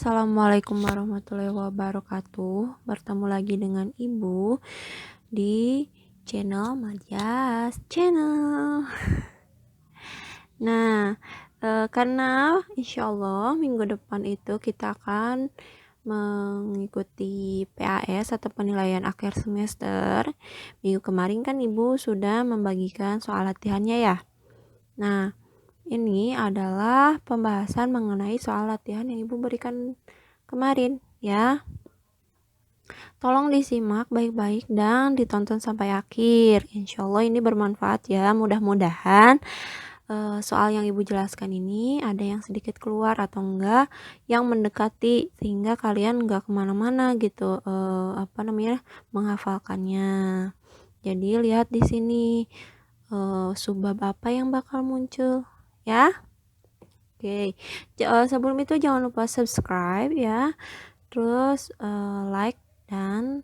Assalamualaikum warahmatullahi wabarakatuh. Bertemu lagi dengan Ibu di channel Madias Channel. Nah, karena insya Allah minggu depan itu kita akan mengikuti PAS atau penilaian akhir semester. Minggu kemarin kan Ibu sudah membagikan soal latihannya ya. Nah, ini adalah pembahasan mengenai soal latihan yang Ibu berikan kemarin ya. Tolong disimak baik-baik dan ditonton sampai akhir. Insya Allah ini bermanfaat ya. Mudah-mudahan soal yang Ibu jelaskan ini ada yang sedikit keluar atau enggak yang mendekati sehingga kalian enggak kemana-mana gitu menghafalkannya. Jadi lihat di sini subbab apa yang bakal muncul ya. Oke, sebelum itu jangan lupa subscribe ya, terus like dan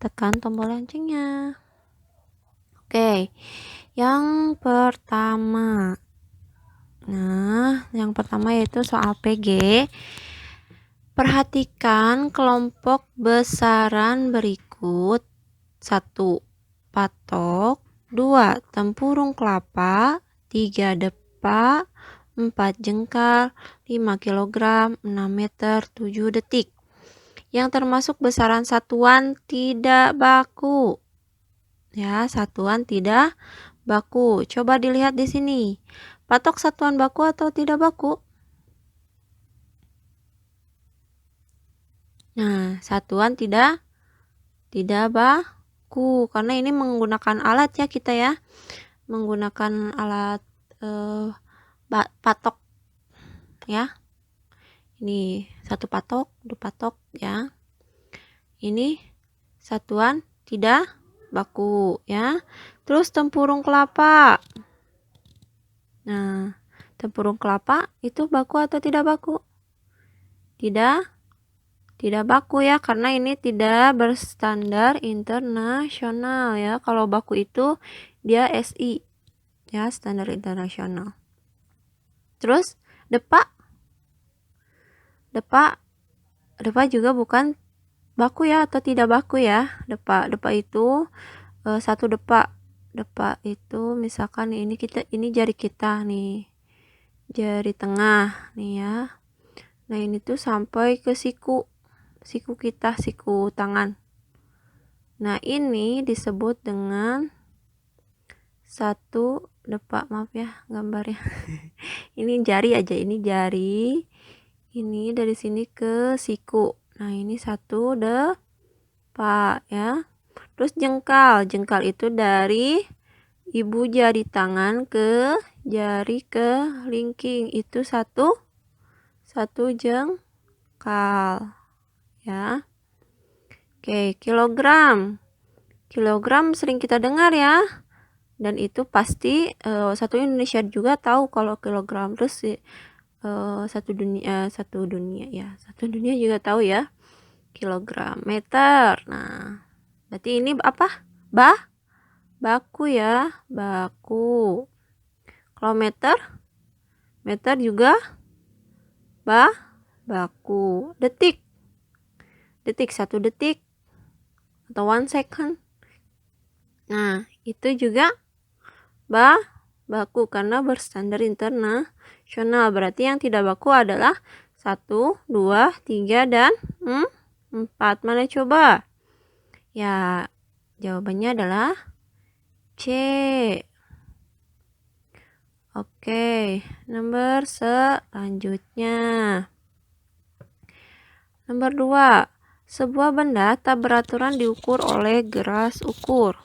tekan tombol loncengnya. Oke, yang pertama, yang pertama yaitu soal PG. Perhatikan kelompok besaran berikut: 1. Patok, 2. Tempurung kelapa, 3. Depa, 4 jengkal, 5 kg, 6 meter, 7 detik. Yang termasuk besaran satuan tidak baku. Ya, satuan tidak baku. Coba dilihat di sini. Patok satuan baku atau tidak baku? Nah, satuan tidak baku karena ini menggunakan alat ya kita ya. Menggunakan alat patok ya. Ini satu patok, dua patok ya. Ini satuan tidak baku ya. Terus tempurung kelapa. Nah, tempurung kelapa itu baku atau tidak baku? Tidak baku ya, karena ini tidak berstandar internasional ya. Kalau baku itu dia SI ya, standar internasional. Terus depa juga bukan baku ya atau tidak baku ya. Depa itu satu depa itu misalkan ini jari kita nih, jari tengah nih ya. Nah ini tuh sampai ke siku kita, siku tangan. Nah ini disebut dengan satu depa, maaf ya gambarnya. Ini jari aja, ini jari, ini dari sini ke siku. Nah ini satu depa ya. Terus jengkal itu dari ibu jari tangan ke jari kelingking, itu satu jengkal ya. Oke, kilogram sering kita dengar ya, dan itu pasti satu Indonesia juga tahu kalau kilogram. Terus satu dunia juga tahu ya kilogram. Meter, nah berarti ini apa? Baku ya, baku. Kalau meter juga baku. Detik, satu detik atau 1 second. Nah itu juga baku karena berstandar internasional. Berarti yang tidak baku adalah 1, 2, 3 dan 4. Mana coba? Ya, jawabannya adalah C. Oke, nomor selanjutnya. Nomor 2. Sebuah benda tak beraturan diukur oleh geras ukur.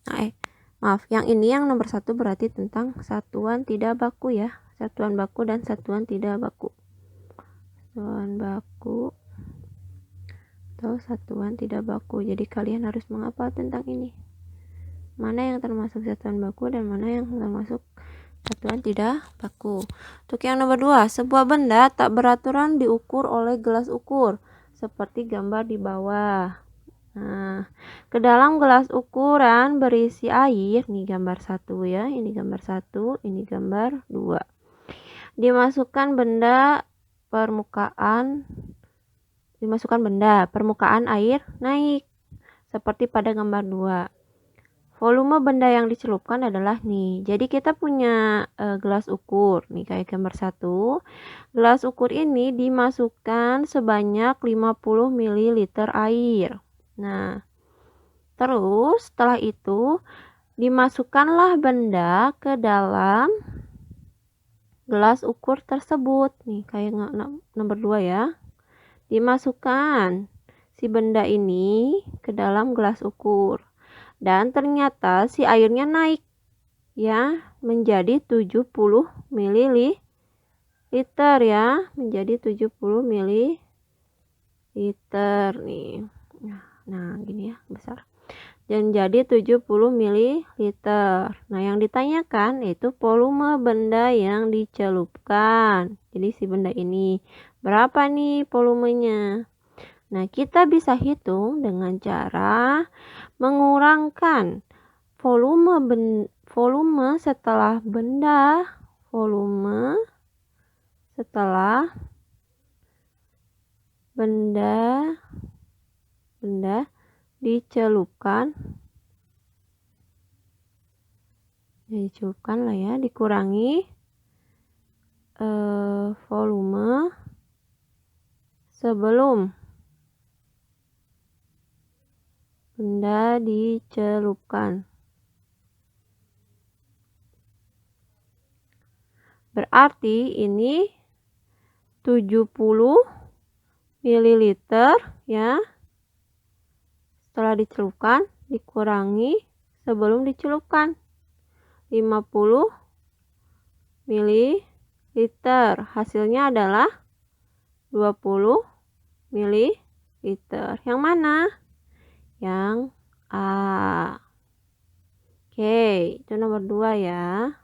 Nah, maaf, yang ini yang nomor 1 berarti tentang satuan tidak baku ya. Satuan baku dan satuan tidak baku. Satuan baku atau satuan tidak baku. Jadi kalian harus menghafal tentang ini. Mana yang termasuk satuan baku dan mana yang termasuk satuan tidak baku. Untuk yang nomor 2, sebuah benda tak beraturan diukur oleh gelas ukur, seperti gambar di bawah. Nah, ke dalam gelas ukuran berisi air, nih gambar 1 ya, ini gambar 1, ini gambar 2. Dimasukkan benda permukaan dimasukkan benda, permukaan air naik. Seperti pada gambar 2. Volume benda yang dicelupkan adalah nih. Jadi kita punya gelas ukur. Nih kayak gambar 1. Gelas ukur ini dimasukkan sebanyak 50 ml air. Nah, terus setelah itu dimasukkanlah benda ke dalam gelas ukur tersebut. Nih kayak nomor 2 ya. Dimasukkan si benda ini ke dalam gelas ukur. Dan ternyata si airnya naik ya menjadi 70 ml ya, menjadi 70 ml nih. Nah, gini ya, besar. Dan jadi 70 ml. Nah, yang ditanyakan itu volume benda yang dicelupkan. Jadi si benda ini berapa nih volumenya? Nah, kita bisa hitung dengan cara mengurangkan volume setelah benda dicelupkan lah ya, dikurangi volume sebelum benda dicelupkan. Berarti ini 70 ml ya. Setelah dicelupkan dikurangi sebelum dicelupkan 50 ml. Hasilnya adalah 20 ml. Yang mana? Yang A. Oke, itu nomor 2 ya.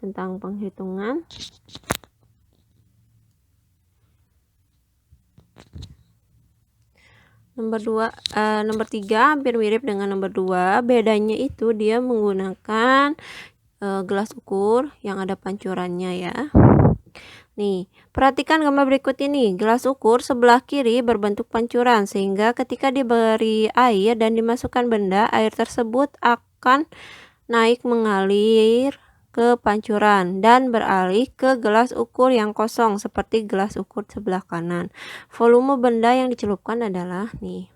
Tentang penghitungan. Nomor 3 hampir mirip dengan nomor 2. Bedanya itu dia menggunakan gelas ukur yang ada pancurannya ya. Nih, perhatikan gambar berikut ini. Gelas ukur sebelah kiri berbentuk pancuran sehingga ketika diberi air dan dimasukkan benda, air tersebut akan naik mengalir ke pancuran dan beralih ke gelas ukur yang kosong seperti gelas ukur sebelah kanan. Volume benda yang dicelupkan adalah nih.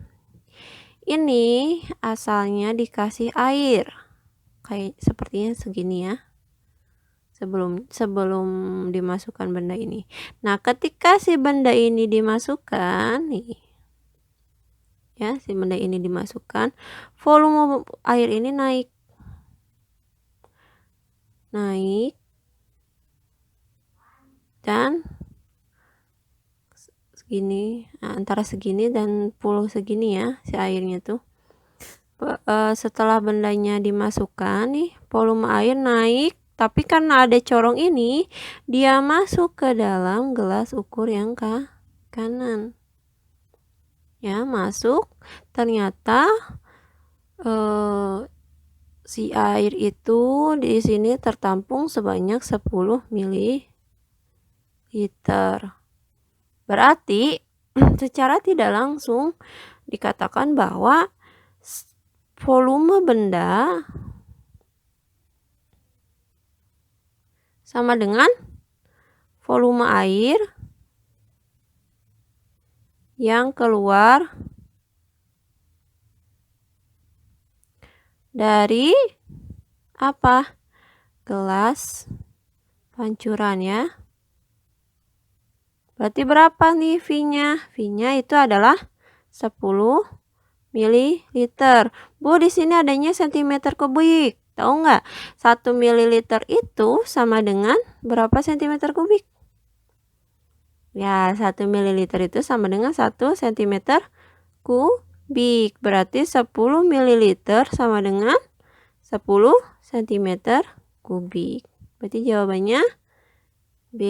Ini asalnya dikasih air. Kayak sepertinya segini ya. Sebelum dimasukkan benda ini. Nah, ketika si benda ini dimasukkan nih. Ya, si benda ini dimasukkan, volume air ini naik dan segini, antara segini dan puluh segini ya si airnya tuh. Setelah bendanya dimasukkan nih, volume air naik, tapi karena ada corong ini dia masuk ke dalam gelas ukur yang kanan ya, masuk. Ternyata si air itu di sini tertampung sebanyak 10 ml. Berarti secara tidak langsung dikatakan bahwa volume benda sama dengan volume air yang keluar dari apa? Gelas pancuran ya. Berarti berapa nih V-nya? V-nya itu adalah 10 ml. Bu, di sini adanya cm kubik. Tahu nggak? 1 ml itu sama dengan berapa cm kubik? Ya, 1 ml itu sama dengan 1 cm kubik. Berarti 10 ml sama dengan 10 cm kubik. Berarti jawabannya B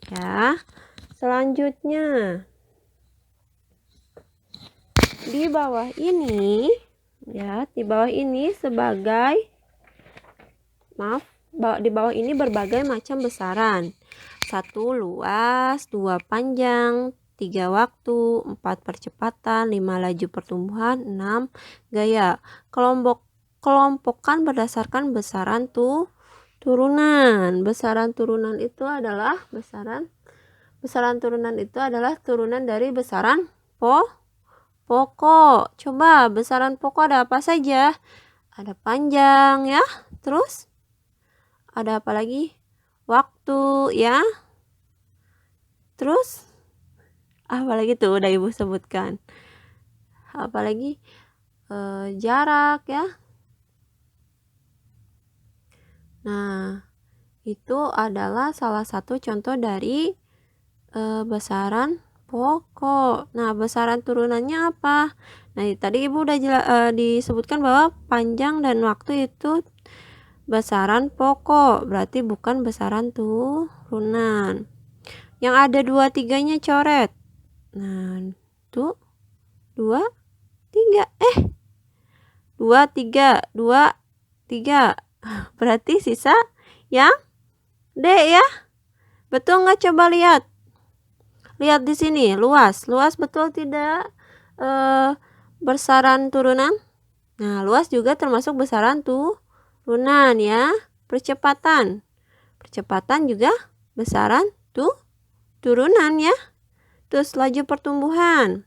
ya. Selanjutnya di bawah ini ya, di bawah ini di bawah ini berbagai macam besaran. 1 luas, 2 panjang, 3 waktu, 4 percepatan, 5 laju pertumbuhan, 6 gaya. Kelompokkan berdasarkan besaran turunan. Besaran turunan itu adalah turunan dari besaran pokok. Coba besaran pokok ada apa saja? Ada panjang ya. Terus ada apa lagi? Waktu ya. Terus apalagi tuh udah ibu sebutkan. Apalagi jarak ya. Nah, itu adalah salah satu contoh dari besaran pokok. Nah, besaran turunannya apa? Nah, tadi ibu udah disebutkan bahwa panjang dan waktu itu besaran pokok, berarti bukan besaran turunan. Yang ada 2, 3-nya coret. Nah, tuh 2, 3. 2, 3, 2, 3. Berarti sisa yang D ya. Betul nggak? Coba lihat. Lihat di sini, luas. Luas betul tidak besaran turunan? Nah, luas juga termasuk besaran turunan ya. Percepatan juga besaran turunan ya. Terus laju pertumbuhan.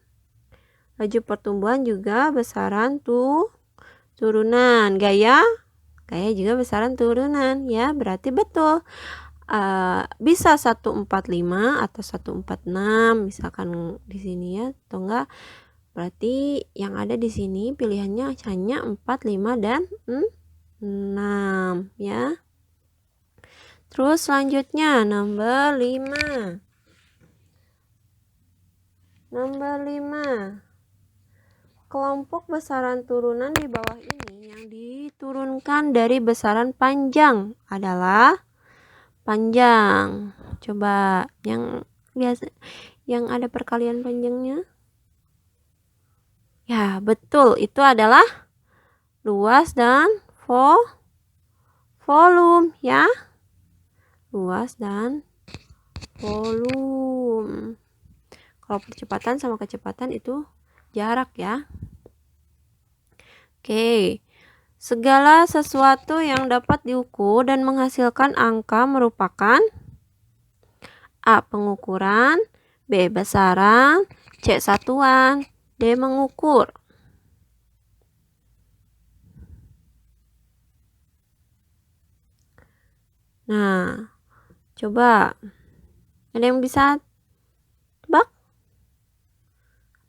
Laju pertumbuhan juga besaran turunan. Gaya juga besaran turunan ya. Berarti betul. Bisa 145 atau 146 misalkan di sini ya, atau enggak. Berarti yang ada di sini pilihannya hanya 4, 5 dan 6 ya. Terus selanjutnya nomor 5. Kelompok besaran turunan di bawah ini yang diturunkan dari besaran panjang adalah panjang. Coba yang biasa yang ada perkalian panjangnya. Ya, betul. Itu adalah luas dan volume ya. Luas dan volume. Kalau percepatan sama kecepatan itu jarak ya. Oke. Segala sesuatu yang dapat diukur dan menghasilkan angka merupakan A. Pengukuran, B. Besaran, C. Satuan, D. Mengukur. Nah, coba ada yang bisa tebak?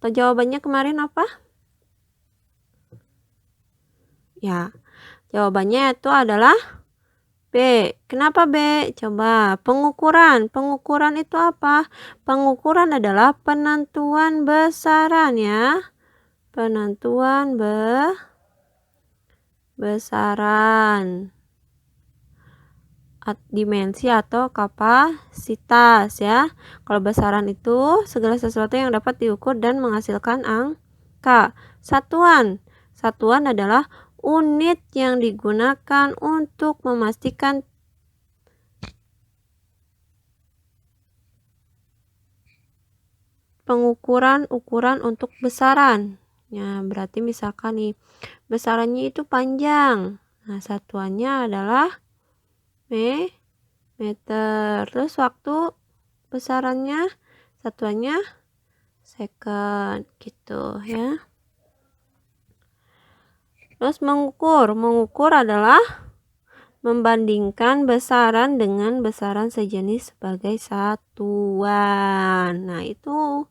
Atau jawabannya kemarin apa? Ya, jawabannya itu adalah B. Kenapa B? Coba pengukuran. Pengukuran itu apa? Pengukuran adalah penentuan besaran ya. Penentuan besaran. Dimensi atau kapasitas ya. Kalau besaran itu segala sesuatu yang dapat diukur dan menghasilkan angka. Satuan adalah unit yang digunakan untuk memastikan ukuran untuk besaran. Ya, berarti misalkan nih besarannya itu panjang. Nah, satuannya adalah meter. Terus waktu besarannya satuannya second gitu ya. Terus mengukur adalah membandingkan besaran dengan besaran sejenis sebagai satuan. Nah, itu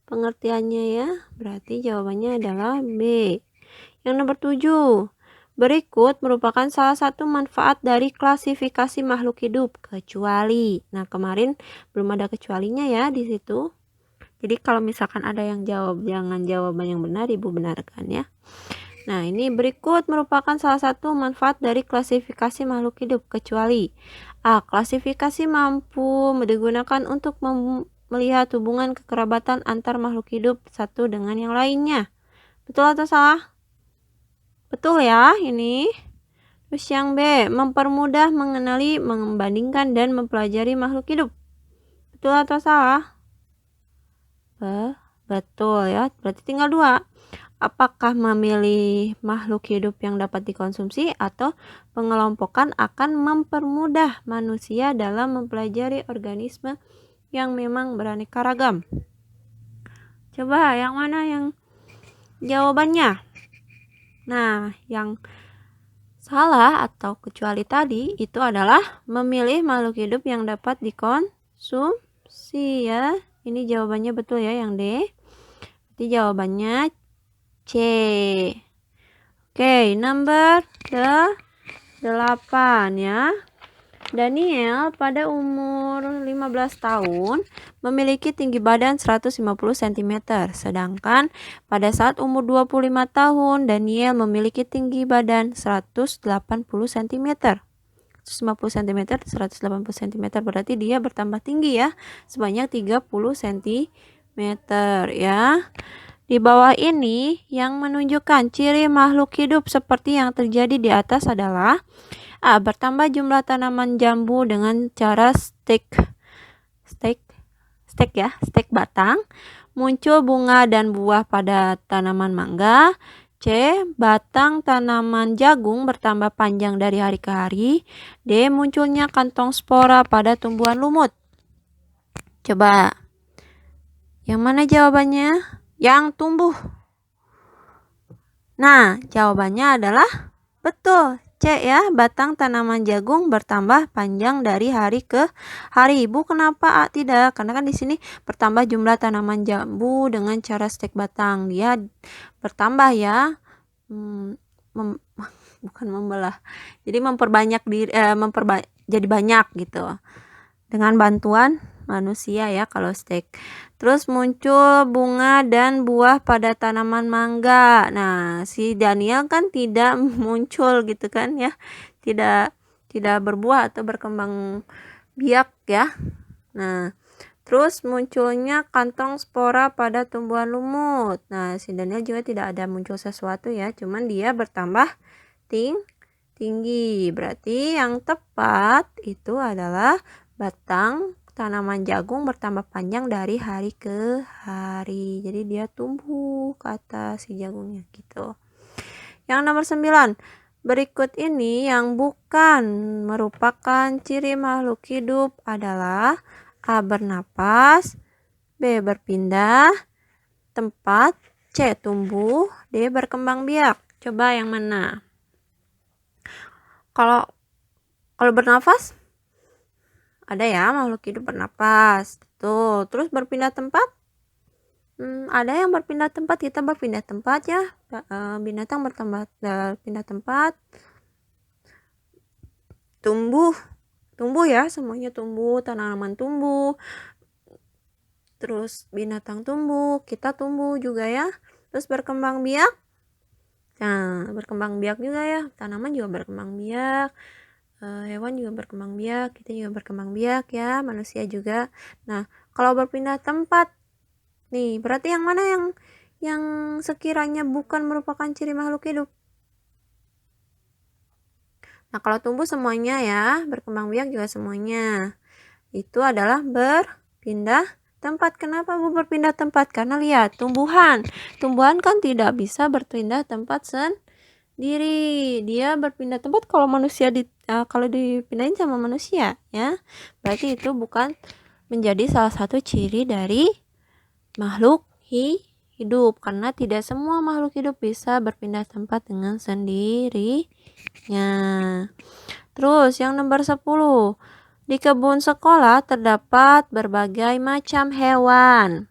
pengertiannya ya. Berarti jawabannya adalah B. Yang nomor 7. Berikut merupakan salah satu manfaat dari klasifikasi makhluk hidup, kecuali. Nah, kemarin belum ada kecualinya ya di situ. Jadi kalau misalkan ada yang jawab, jangan jawaban yang benar, ibu benarkan ya. Nah, ini berikut merupakan salah satu manfaat dari klasifikasi makhluk hidup, kecuali A. Klasifikasi mampu digunakan untuk melihat hubungan kekerabatan antar makhluk hidup satu dengan yang lainnya. Betul atau salah? Betul ya ini. Terus yang B. Mempermudah mengenali, membandingkan, dan mempelajari makhluk hidup. Betul atau salah? Betul ya, berarti tinggal 2. Apakah memilih makhluk hidup yang dapat dikonsumsi atau pengelompokan akan mempermudah manusia dalam mempelajari organisme yang memang beraneka ragam? Coba yang mana yang jawabannya? Nah, yang salah atau kecuali tadi itu adalah memilih makhluk hidup yang dapat dikonsumsi ya. Ini jawabannya betul ya yang D. Jadi jawabannya C. Oke, number 8 ya. Daniel pada umur 15 tahun memiliki tinggi badan 150 cm, sedangkan pada saat umur 25 tahun Daniel memiliki tinggi badan 180 cm. 150 cm, 180 cm berarti dia bertambah tinggi ya, sebanyak 30 cm ya. Di bawah ini yang menunjukkan ciri makhluk hidup seperti yang terjadi di atas adalah A. Bertambah jumlah tanaman jambu dengan cara stek batang. Muncul bunga dan buah pada tanaman mangga. C. Batang tanaman jagung bertambah panjang dari hari ke hari. D. Munculnya kantong spora pada tumbuhan lumut. Coba. Yang mana jawabannya? Yang tumbuh. Nah, jawabannya adalah betul. C ya, batang tanaman jagung bertambah panjang dari hari ke hari. Ibu kenapa A tidak? Karena kan di sini bertambah jumlah tanaman jambu dengan cara stek batang. Dia bertambah ya. Bukan membelah. Jadi memperbanyak jadi banyak gitu. Dengan bantuan manusia ya kalau stek. Terus muncul bunga dan buah pada tanaman mangga. Nah, si Daniel kan tidak muncul gitu kan ya. Tidak berbuah atau berkembang biak ya. Nah, terus munculnya kantong spora pada tumbuhan lumut. Nah, si Daniel juga tidak ada muncul sesuatu ya, cuman dia bertambah tinggi. Berarti yang tepat itu adalah batang tanaman jagung bertambah panjang dari hari ke hari. Jadi dia tumbuh ke atas si jagungnya gitu. Yang nomor 9. Berikut ini yang bukan merupakan ciri makhluk hidup adalah A. Bernapas, B. Berpindah tempat, C. Tumbuh, D. Berkembang biak. Coba yang mana? Kalau bernafas ada ya, makhluk hidup bernapas. Tuh, terus berpindah tempat? Ada yang berpindah tempat, kita berpindah tempat ya. Binatang berpindah tempat. Tumbuh ya, semuanya tumbuh, tanaman tumbuh. Terus binatang tumbuh, kita tumbuh juga ya. Terus berkembang biak. Nah, berkembang biak juga ya, tanaman juga berkembang biak. Hewan juga berkembang biak, kita juga berkembang biak ya, manusia juga. Nah, kalau berpindah tempat nih, berarti yang mana yang sekiranya bukan merupakan ciri makhluk hidup? Nah, kalau tumbuh semuanya ya, berkembang biak juga semuanya. Itu adalah berpindah tempat. Kenapa Bu berpindah tempat? Karena lihat, tumbuhan kan tidak bisa berpindah tempat sendiri. Dia berpindah tempat kalau manusia kalau dipindahin sama manusia ya. Berarti itu bukan menjadi salah satu ciri dari makhluk hidup, karena tidak semua makhluk hidup bisa berpindah tempat dengan sendirinya. Terus yang nomor 10. Di kebun sekolah terdapat berbagai macam hewan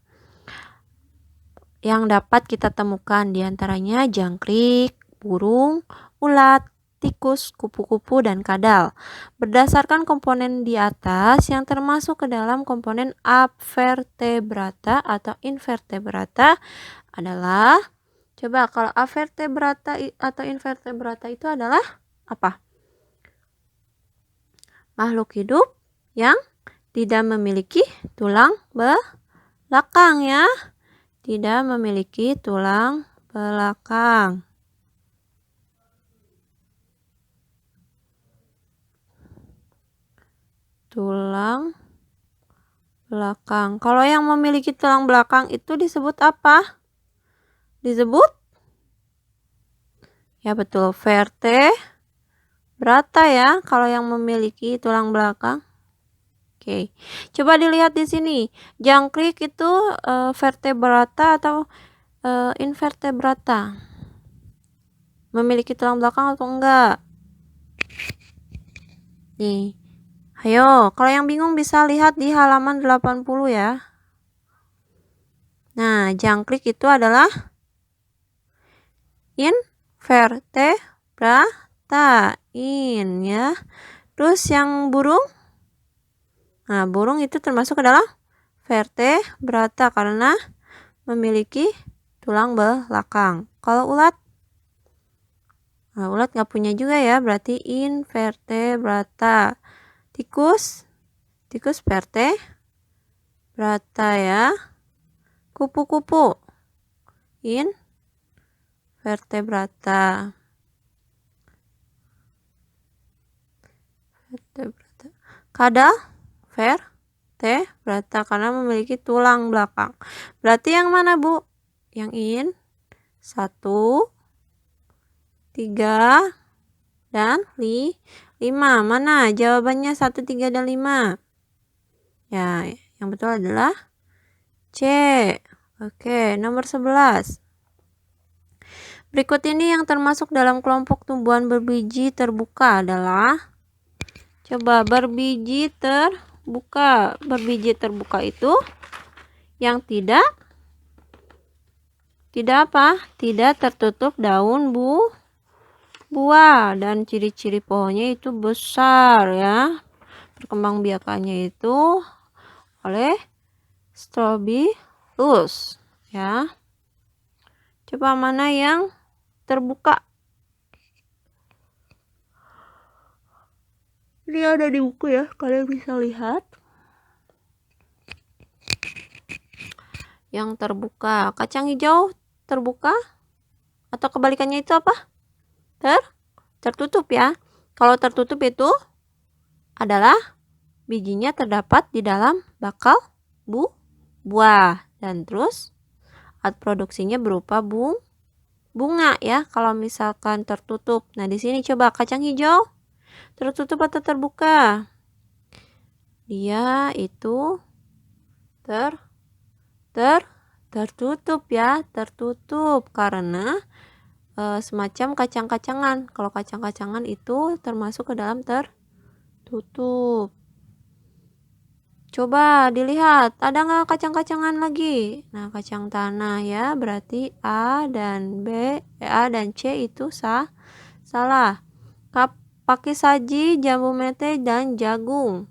yang dapat kita temukan, diantaranya jangkrik, burung, ulat, tikus, kupu-kupu, dan kadal. Berdasarkan komponen di atas yang termasuk ke dalam komponen avertebrata atau invertebrata adalah, coba kalau avertebrata atau invertebrata itu adalah apa? Makhluk hidup yang tidak memiliki tulang belakang ya. Tidak memiliki tulang belakang. Tulang belakang. Kalau yang memiliki tulang belakang itu disebut apa? Disebut? Ya betul, vertebrata ya, kalau yang memiliki tulang belakang. Oke, coba dilihat di sini. Jangkrik itu vertebrata atau invertebrata? Memiliki tulang belakang atau enggak? Nih, ayo, kalau yang bingung bisa lihat di halaman 80 ya. Nah, jangkrik itu adalah invertebrata, ya. Terus yang burung? Nah, burung itu termasuk ke dalam vertebrata karena memiliki tulang belakang. Kalau ulat? Nah, ulat nggak punya juga ya, berarti invertebrata. Tikus? Tikus vertebrata ya. Kupu-kupu? Invertebrata. Kadal? Vertebrata karena memiliki tulang belakang. Berarti yang mana, Bu? Yang 1, 3, dan 5. Mana jawabannya 1, 3, dan 5? Ya, yang betul adalah C. Oke, nomor 11. Berikut ini yang termasuk dalam kelompok tumbuhan berbiji terbuka adalah, coba berbiji terbuka. Berbiji terbuka itu yang tidak apa? Tidak tertutup daun buah, dan ciri-ciri pohonnya itu besar ya. Perkembangbiakannya itu oleh strobilus ya. Coba mana yang terbuka? Ini ada di buku ya, kalian bisa lihat. Yang terbuka, kacang hijau terbuka atau kebalikannya itu apa? Tertutup ya. Kalau tertutup itu adalah bijinya terdapat di dalam bakal buah, dan terus alat produksinya berupa bunga ya. Kalau misalkan tertutup. Nah, di sini coba kacang hijau tertutup atau terbuka? Dia itu tertutup ya, tertutup karena semacam kacang-kacangan. Kalau kacang-kacangan itu termasuk ke dalam tertutup. Coba dilihat, ada nggak kacang-kacangan lagi? Nah, kacang tanah ya, berarti A dan C itu salah. Pakai saji, jambu mete, dan jagung.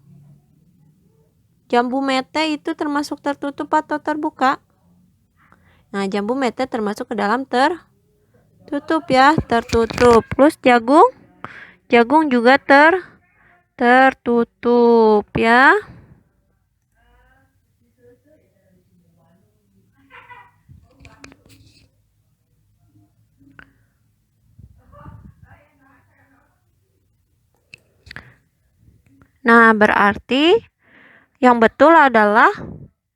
Jambu mete itu termasuk tertutup atau terbuka? Nah, jambu mete termasuk ke dalam tertutup ya, tertutup. Terus jagung juga tertutup ya. Nah, berarti yang betul adalah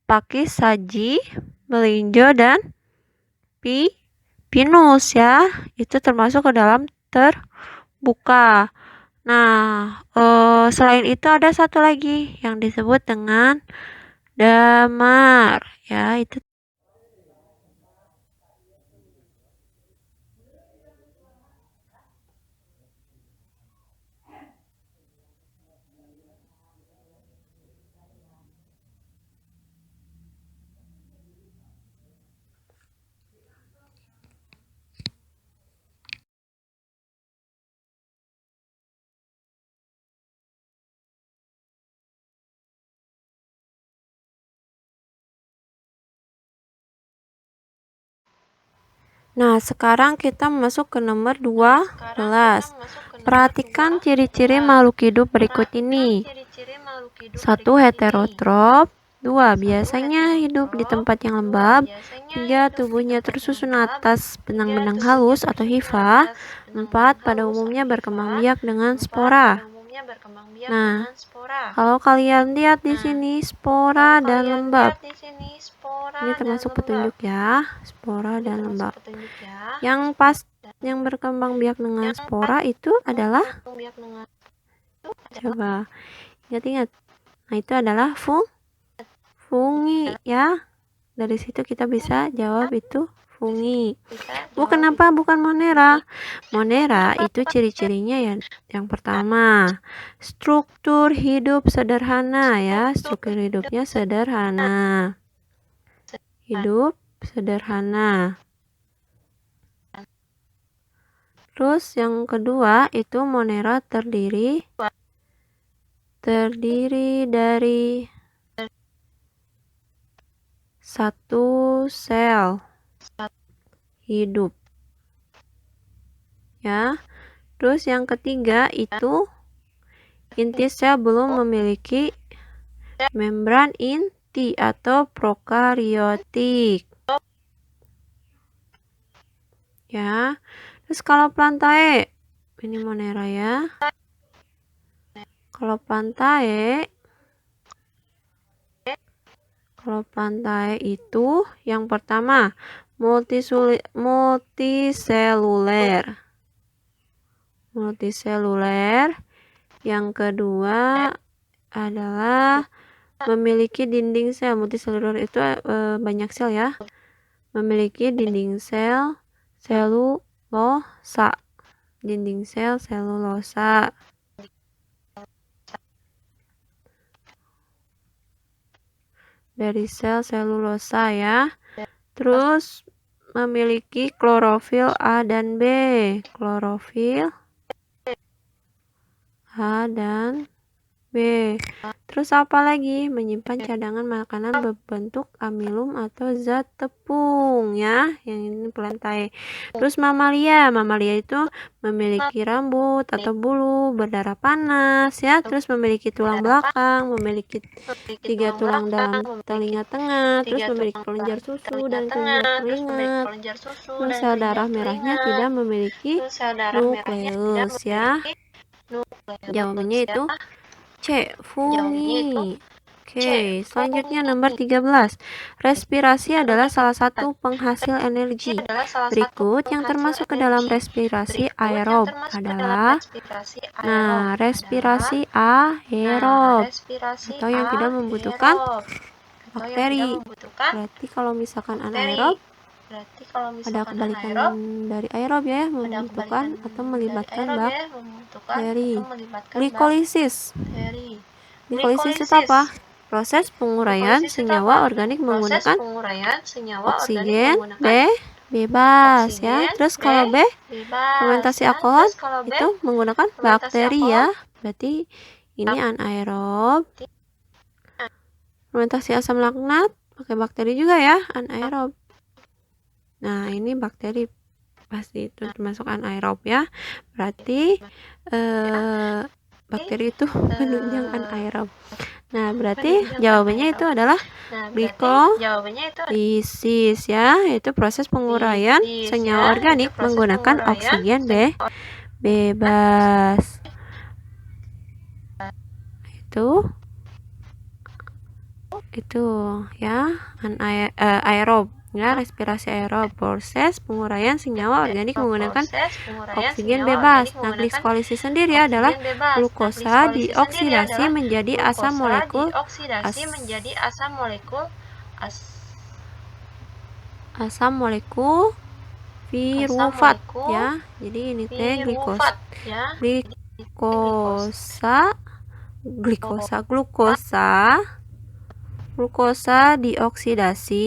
pakis saji, melinjo, dan pinus ya. Itu termasuk ke dalam terbuka. Nah, selain itu ada satu lagi yang disebut dengan damar ya. Itu Nah, sekarang kita masuk ke nomor 12. Perhatikan ciri-ciri makhluk hidup berikut ini. 1. Heterotrof. 2. Biasanya hidup di tempat yang lembab. 3. Tubuhnya tersusun atas benang-benang halus atau hifa. 4. Pada umumnya berkembang biak dengan spora. Nah, kalau kalian lihat di sini spora dan lembab. Ini termasuk petunjuk ya, spora dan lembab. Yang berkembang biak dengan spora itu adalah, coba ingat-ingat. Nah, itu adalah fungi ya. Dari situ kita bisa jawab itu fungi. Kenapa bukan monera? Monera itu ciri-cirinya ya. Yang pertama, struktur hidup sederhana ya. Struktur hidupnya sederhana. Hidup sederhana. Terus yang kedua itu monera terdiri dari satu sel hidup ya. Terus yang ketiga itu inti sel belum memiliki membran inti atau prokariotik ya. Terus kalau plantae, ini monera ya. Kalau plantae itu yang pertama multiseluler. Yang kedua adalah memiliki dinding sel. Multiseluler itu banyak sel ya. Memiliki dinding sel selulosa. Dinding sel selulosa. Dari sel selulosa ya. Terus memiliki klorofil A dan B. Klorofil A dan B. Terus apa lagi? Menyimpan cadangan makanan berbentuk amilum atau zat tepung ya. Yang ini plantae. Terus mamalia. Mamalia itu memiliki rambut atau bulu, berdarah panas ya. Terus memiliki tulang belakang, memiliki 3 tulang dalam telinga tengah. Terus memiliki kelenjar susu dan kelenjar keringat. Terus sel darah merahnya tidak memiliki nukleus ya. Jawabannya itu C, fungi. Oke, selanjutnya nomor 13. Respirasi adalah salah satu penghasil energi. Berikut yang termasuk ke dalam respirasi aerob adalah respirasi aerob atau yang tidak membutuhkan bakteri. Berarti kalau misalkan anaerob ada kebalikan dari aerob ya, membutuhkan atau melibatkan bakteri. Glikolisis. Glikolisis itu apa? Proses penguraian senyawa organik menggunakan oksigen bebas ya. Terus kalau B, fermentasi alkohol itu menggunakan bakteri ya. Berarti ini anaerob. Fermentasi asam laknat pakai bakteri juga ya, anaerob. Nah, ini bakteri pasti itu termasuk anaerob ya. Berarti bakteri itu menunjang anaerob. Nah, berarti jawabannya itu adalah glikolisis ya, yaitu proses penguraian senyawa organik menggunakan oksigen bebas. Itu ya, aerob ya, respirasi aerob, proses penguraian senyawa organik menggunakan oksigen bebas. Nah, glikolisis sendiri adalah glukosa dioksidasi menjadi asam molekul pirufat ya. Jadi ini teh glukosa dioksidasi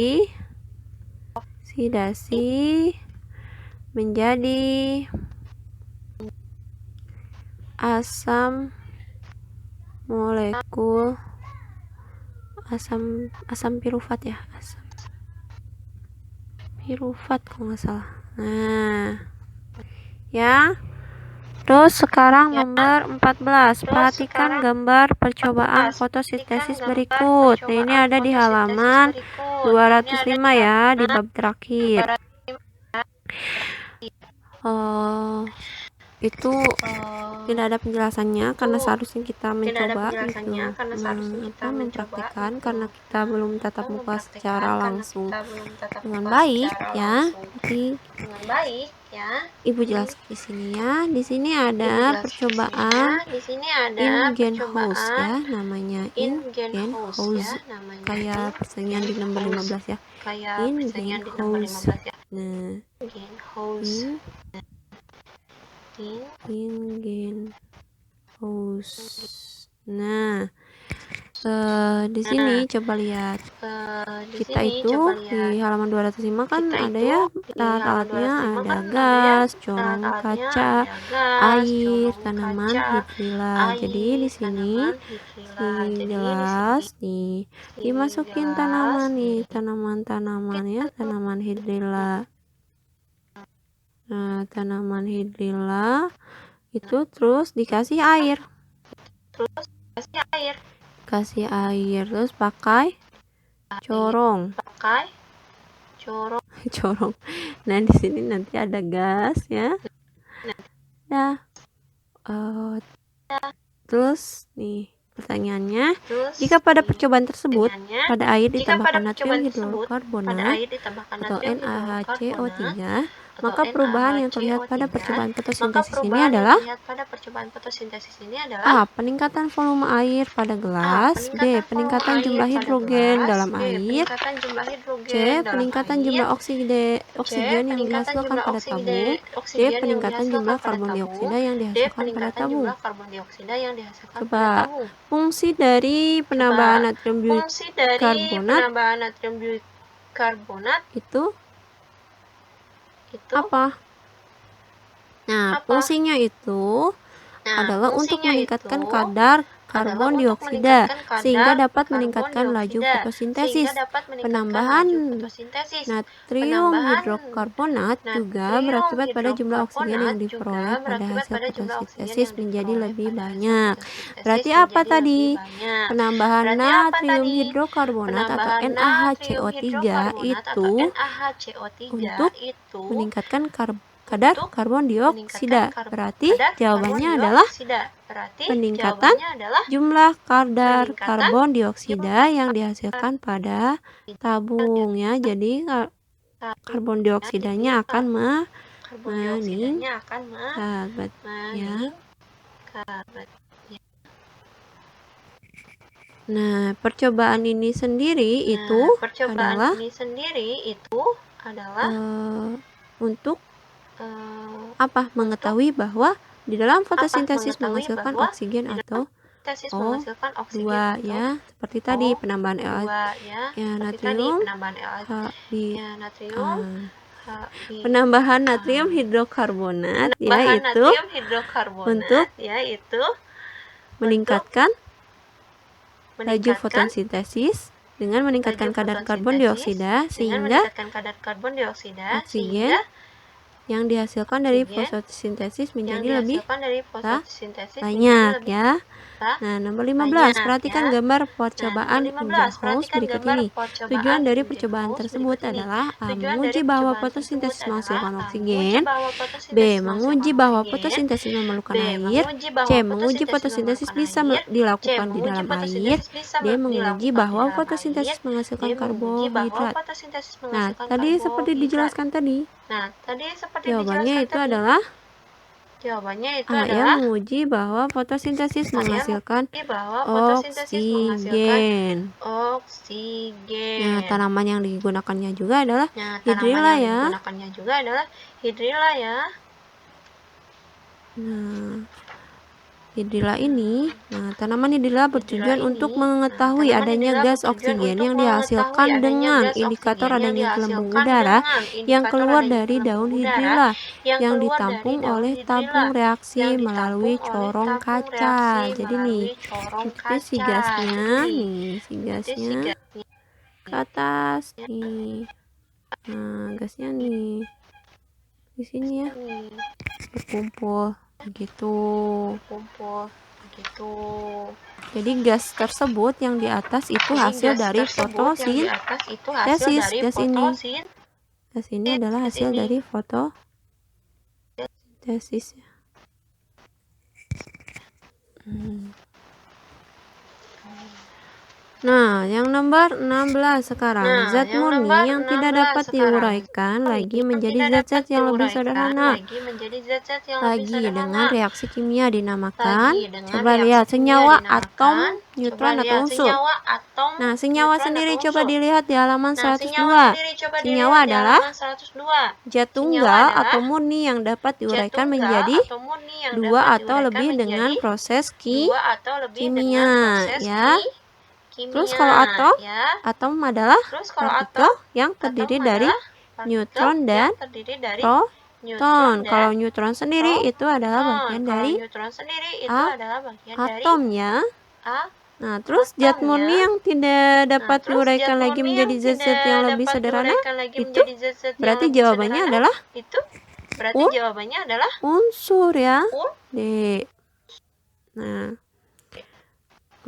menjadi asam molekul asam pirufat ya, asam pirufat kalau nggak salah. Nah ya, terus sekarang nomor 14. Perhatikan gambar percobaan fotosintesis berikut. Nah, ini ada di halaman 205 ya, di bab terakhir. itu tidak ada penjelasannya karena seharusnya kita mencoba gitu mempraktikkan karena kita belum tatap muka secara langsung dengan baik ya. Jadi Ibu jelaskan di sini ya. Di sini ada percobaan in-gain house ya, namanya in-gain house kayak persaingan di nomor 15 ya. In-gain house. Nah, in-gain house. Nah, di sini coba lihat. Kita itu di halaman 205 kan ada ya alat-alatnya, ada gas, corong kaca, air, tanaman hidrilla. Jadi di sini si gelas nih dimasukin tanaman nih, tanaman ya, tanaman hidrilla. Nah, tanaman hidrilla itu terus dikasih air. Kasih air terus pakai corong. Nah, di sini nanti ada gas ya. Nah, terus nih pertanyaannya, jika pada percobaan tersebut pada air ditambahkan natrium hidrokarbonat atau NaHCO3, maka perubahan yang terlihat pada percobaan fotosintesis ini adalah A. Peningkatan volume air pada gelas, B. Peningkatan jumlah hidrogen dalam air, C. Peningkatan jumlah oksigen yang dihasilkan pada tabung, D. Peningkatan jumlah karbon dioksida yang dihasilkan pada tabung. Coba fungsi dari penambahan natrium bikarbonat itu apa? Nah, fungsinya itu adalah untuk meningkatkan kadar karbon dioksida sehingga dapat meningkatkan laju fotosintesis. Penambahan natrium hidrokarbonat juga berakibat pada jumlah oksigen yang diperoleh pada hasil fotosintesis menjadi lebih banyak. Berarti apa tadi? Penambahan natrium hidrokarbonat atau NaHCO3 itu untuk meningkatkan kadar karbon dioksida. Berarti jawabannya adalah peningkatan jumlah kadar karbon dioksida yang dihasilkan pada tabung ya. Jadi karbon dioksidanya akan meningkat ya. Nah, percobaan ini sendiri itu adalah untuk apa? Mengetahui bahwa di dalam fotosintesis menghasilkan oksigen atau O2 ya, seperti tadi penambahan penambahan natrium hidrokarbonat yaitu untuk meningkatkan laju fotosintesis dengan meningkatkan kadar karbon dioksida sehingga oksigen yang dihasilkan dari fotosintesis menjadi lebih banyak ya. Nah, nomor 15, perhatikan gambar percobaan in-gain house berikut ini. Tujuan dari percobaan tersebut adalah A. Menguji bahwa fotosintesis menghasilkan oksigen, B. Menguji bahwa fotosintesis memerlukan air, C. Menguji fotosintesis bisa dilakukan di dalam air, D. Menguji bahwa fotosintesis menghasilkan karbohidrat. Nah, tadi seperti dijelaskan tadi, jawabannya itu adalah A. Ya, menguji bahwa fotosintesis menghasilkan oksigen. Nah, tanaman yang digunakannya juga adalah hidrilla ya. Nah, hidrilla ini, tanaman hidrilla bertujuan untuk mengetahui adanya gas oksigen yang dihasilkan dengan indikator adanya gelembung udara yang keluar dari daun hidrilla yang ditampung oleh tabung reaksi melalui corong kaca. Jadi nih, ikuti si gasnya ke atas nih. Nah, gasnya nih di sini ya, berkumpul begitu. Jadi gas tersebut yang di atas itu hasil dari fotosintesis. Gas ini adalah hasil dari fotosintesis. Nah, yang nomor 16 sekarang. Zat murni yang tidak dapat diuraikan lagi menjadi zat-zat yang lebih sederhana. Lagi dengan reaksi kimia dinamakan. Coba lihat senyawa, atom, neutron atau unsur. Nah, senyawa sendiri coba dilihat di halaman 102. Senyawa adalah zat tunggal atau murni yang dapat diuraikan menjadi dua atau lebih dengan proses kimia, ya. Terus kalau atom adalah partikel yang terdiri dari neutron dan proton. Kalau neutron sendiri itu adalah bagian dari atom, ya. Nah, terus zat murni yang tidak dapat diuraikan lagi menjadi zat-zat yang lebih sederhana, itu berarti jawabannya adalah unsur, ya. D. Nah,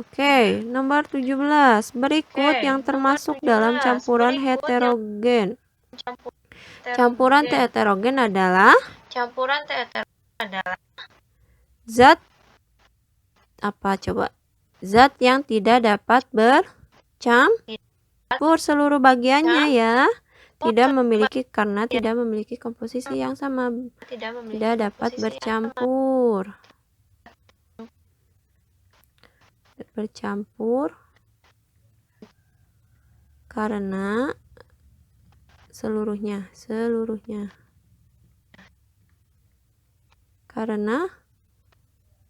oke, nomor 17. Berikut yang termasuk dalam campuran heterogen. Campuran heterogen adalah zat apa coba? Zat yang tidak dapat bercampur seluruh bagiannya, ya. Karena tidak memiliki komposisi yang sama. Tidak dapat bercampur. Karena seluruhnya karena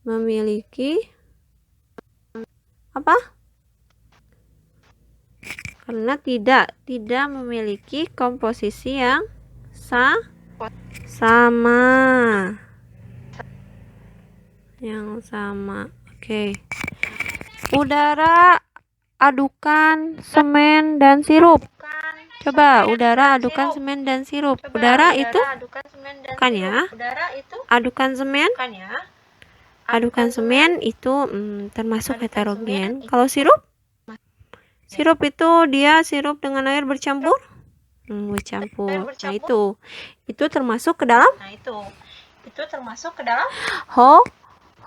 memiliki apa? Karena tidak memiliki komposisi yang sama. Oke. Udara, adukan semen dan sirup. Coba udara, adukan semen dan sirup. Udara itu bukan, ya. Adukan semen itu termasuk heterogen. Kalau sirup itu dia sirup dengan air bercampur. Bercampur. Nah, itu termasuk ke dalam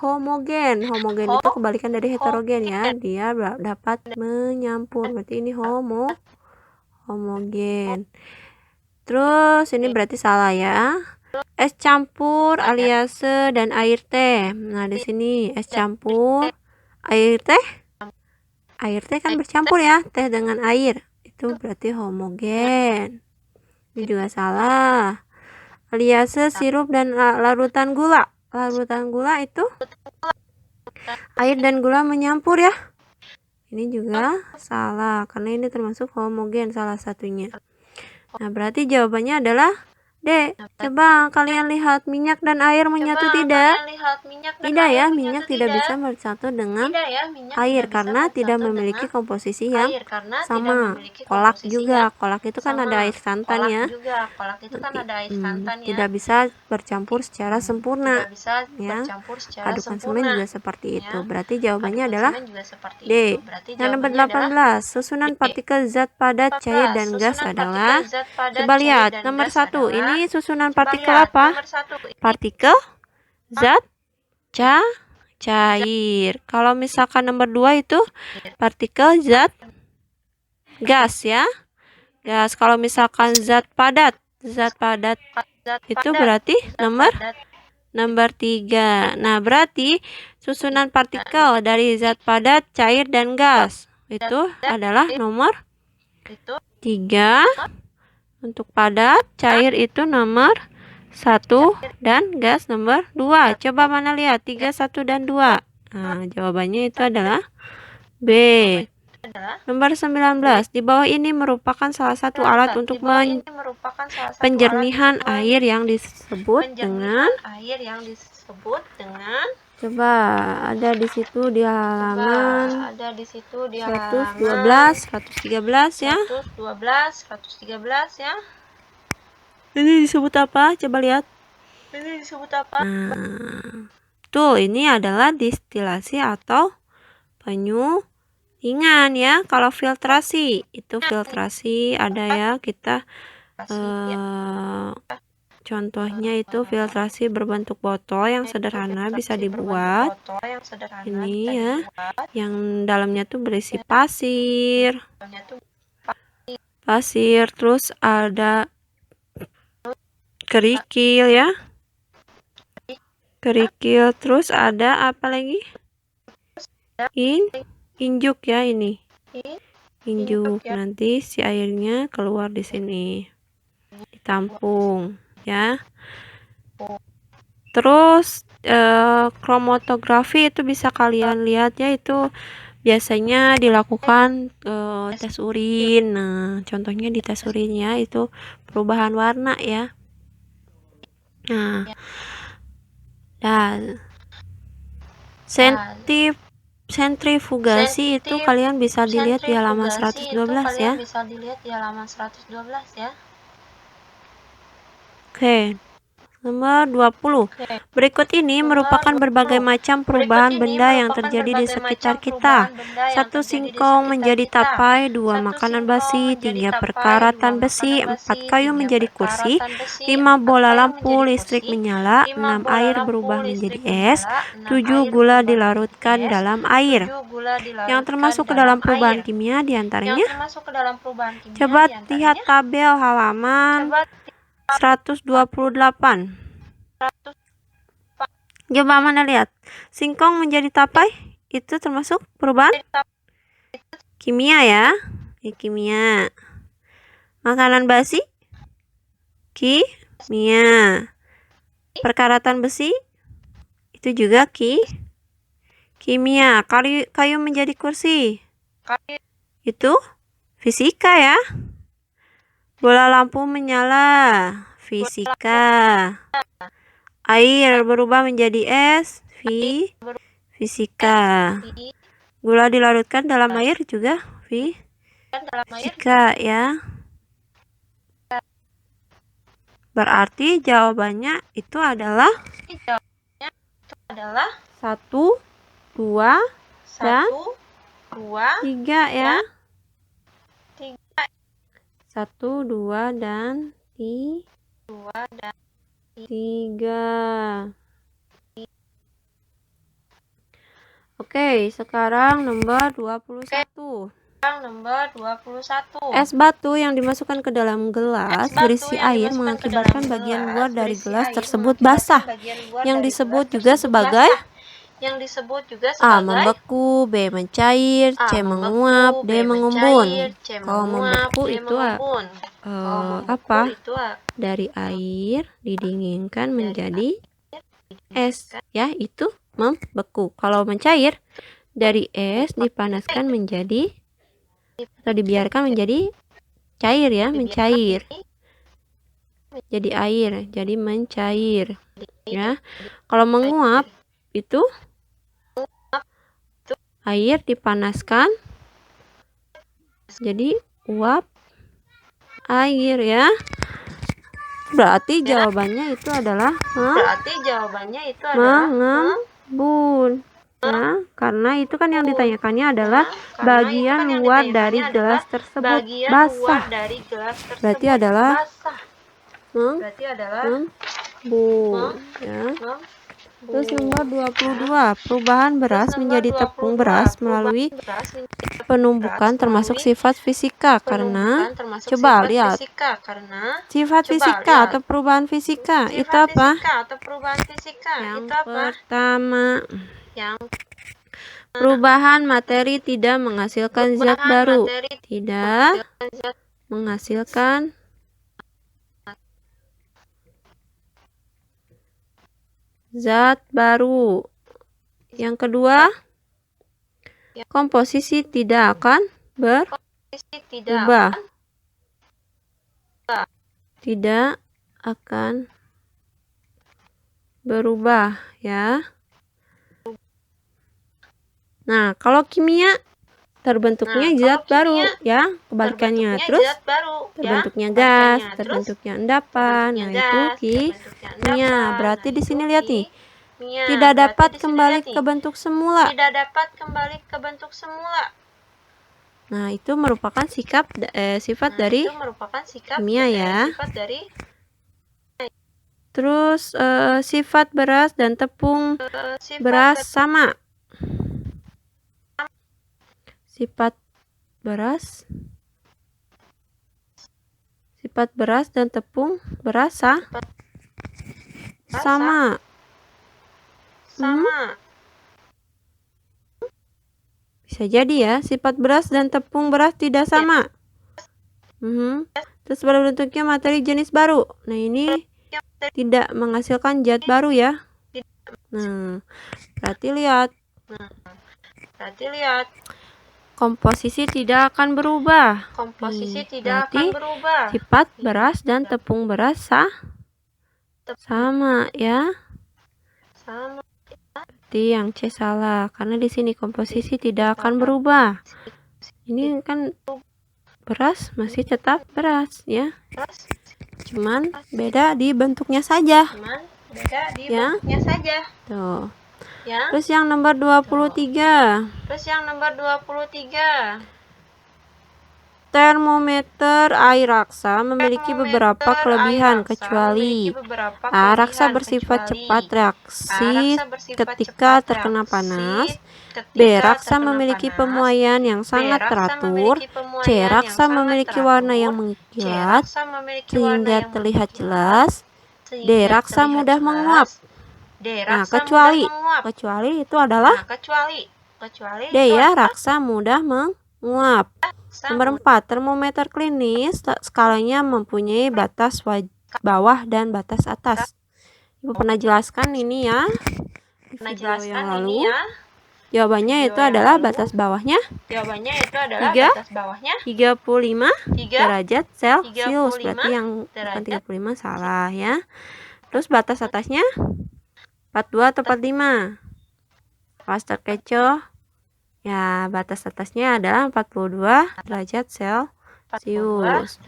homogen. Homogen itu kebalikan dari heterogen, ya. Dia dapat menyampur. Berarti ini homogen. Terus ini berarti salah, ya. Es campur, aliase dan air teh. Nah, di sini es campur, air teh. Air teh kan bercampur, ya. Teh dengan air. Itu berarti homogen. Ini juga salah. Aliase, sirup dan larutan gula. Larutan gula itu air dan gula menyampur, ya. Ini juga salah karena ini termasuk homogen salah satunya. Nah, berarti jawabannya adalah D. Coba kalian lihat minyak dan air menyatu tidak? Tidak, ya. Minyak tidak bisa bersatu dengan air karena tidak memiliki komposisi yang sama. Kolak juga. Kolak itu kan ada air santan, ya. Tidak bisa bercampur secara sempurna, ya. Adukan semen juga seperti itu. Berarti jawabannya adalah D. Yang nomor 18. Susunan partikel zat padat, cair, dan gas adalah. Coba lihat nomor 1. Ini susunan partikel apa? Partikel zat cair. Kalau misalkan nomor 2 itu partikel zat gas, ya. Gas. Kalau misalkan zat padat itu berarti nomor 3. Nah, berarti susunan partikel dari zat padat, cair, dan gas itu adalah nomor 3. Untuk padat, cair itu nomor 1 dan gas nomor 2. Coba mana lihat 3, 1 dan 2. Nah, jawabannya itu adalah B. Nomor 19. Di bawah ini merupakan salah satu alat untuk penjernihan air yang disebut dengan. Coba ada di situ di halaman 112, 113, ya. 113, ya. Ini disebut apa? Coba lihat. Nah, tuh ini adalah distilasi atau penyulingan, ya. Kalau filtrasi itu filtrasi ada, ya. Kita contohnya itu filtrasi berbentuk botol yang sederhana bisa dibuat. Ini ya, yang dalamnya tuh berisi pasir, terus ada kerikil ya, terus ada apa lagi? Injuk ya, ini injuk. Nanti si airnya keluar di sini, ditampung ya. Terus kromatografi itu bisa kalian lihat ya, itu biasanya dilakukan tes urin. Nah, contohnya di tes urinnya itu perubahan warna ya. Nah, dan sentrifugasi itu kalian bisa dilihat di halaman 112 ya. Oke. Nomor 20. Berikut ini merupakan berbagai macam perubahan benda yang terjadi di sekitar kita. 1. Singkong menjadi tapai. 2. Makanan basi. 3. Perkaratan besi. 4. Kayu menjadi kursi. 5. Bola lampu listrik menyala. 6. Air berubah menjadi es. 7. Gula dilarutkan dalam air. Yang termasuk ke dalam perubahan kimia diantaranya. Coba lihat tabel halaman 128. Coba mana lihat. Singkong menjadi tapai itu termasuk perubahan kimia ya. Kimia. Makanan basi kimia. Perkaratan besi itu juga kimia. Kayu menjadi kursi itu fisika ya. Bola lampu menyala, fisika. Air berubah menjadi es, fisika. Gula dilarutkan dalam air juga fisika ya. Berarti jawabannya itu adalah 1, 2, dan 3 ya. 1, 2, dan 3. Oke, sekarang nomor 21. Es batu yang dimasukkan ke dalam gelas berisi air mengakibatkan bagian luar dari gelas tersebut basah, yang disebut juga sebagai A. Membeku, B. Mencair, C. Menguap, D. Mengembun. Kalau membeku itu apa? Dari air didinginkan menjadi es ya, itu membeku. Kalau mencair, dari es dipanaskan menjadi atau dibiarkan menjadi cair ya, mencair. Jadi air, jadi mencair ya. Kalau menguap itu air dipanaskan jadi uap air ya. Berarti jawabannya itu adalah mengembun ya, karena itu kan yang ditanyakannya adalah bagian luar dari gelas tersebut basah. Berarti adalah mengembun ya. Terus nomor 22, perubahan beras menjadi tepung beras melalui penumbukan termasuk sifat fisika. Karena coba lihat sifat fisika atau perubahan fisika itu apa? Yang pertama, perubahan materi tidak menghasilkan zat baru. Tidak menghasilkan zat baru. Yang kedua, komposisi tidak akan berubah. Tidak akan berubah ya. Nah, kalau kimia terbentuknya zat baru ya, kebalikannya. Terus terbentuknya gas, terbentuknya endapan. Nah, itu kimia. Berarti di sini lihat nih, tidak dapat kembali ke bentuk semula. Nah, itu merupakan sifat dari kimia ya. Terus sifat beras dan tepung beras sama. Sifat beras dan tepung beras sama. Bisa jadi ya, sifat beras dan tepung beras tidak sama. Terus pada bentuknya materi jenis baru. Nah, ini tidak menghasilkan zat baru ya. Nah, berarti lihat. Komposisi tidak akan berubah. Berarti sifat beras dan tepung beras sama ya. Berarti yang C salah, karena di sini komposisi tidak akan berubah. Ini kan beras masih tetap beras ya. Cuman beda di bentuknya saja. Ya. Tuh. Terus yang nomor 23. Termometer air raksa memiliki beberapa kelebihan kecuali A. Raksa bersifat cepat reaksi ketika terkena panas. B. Raksa memiliki pemuaian yang sangat teratur. C. Raksa memiliki warna yang mengkilat sehingga terlihat jelas. D. Raksa mudah menguap. Nah, kecuali itu adalah D ya, raksa mudah menguap. Nomor 4, termometer klinis skalanya mempunyai batas bawah dan batas atas. Ibu pernah jelaskan ini ya di video yang lalu. Jawabannya itu adalah batas bawahnya 35 derajat Celcius. Berarti yang bukan 35 salah ya. Terus batas atasnya 42 atau 45. Awas terkecoh. Ya, batas atasnya adalah 42 derajat Celcius.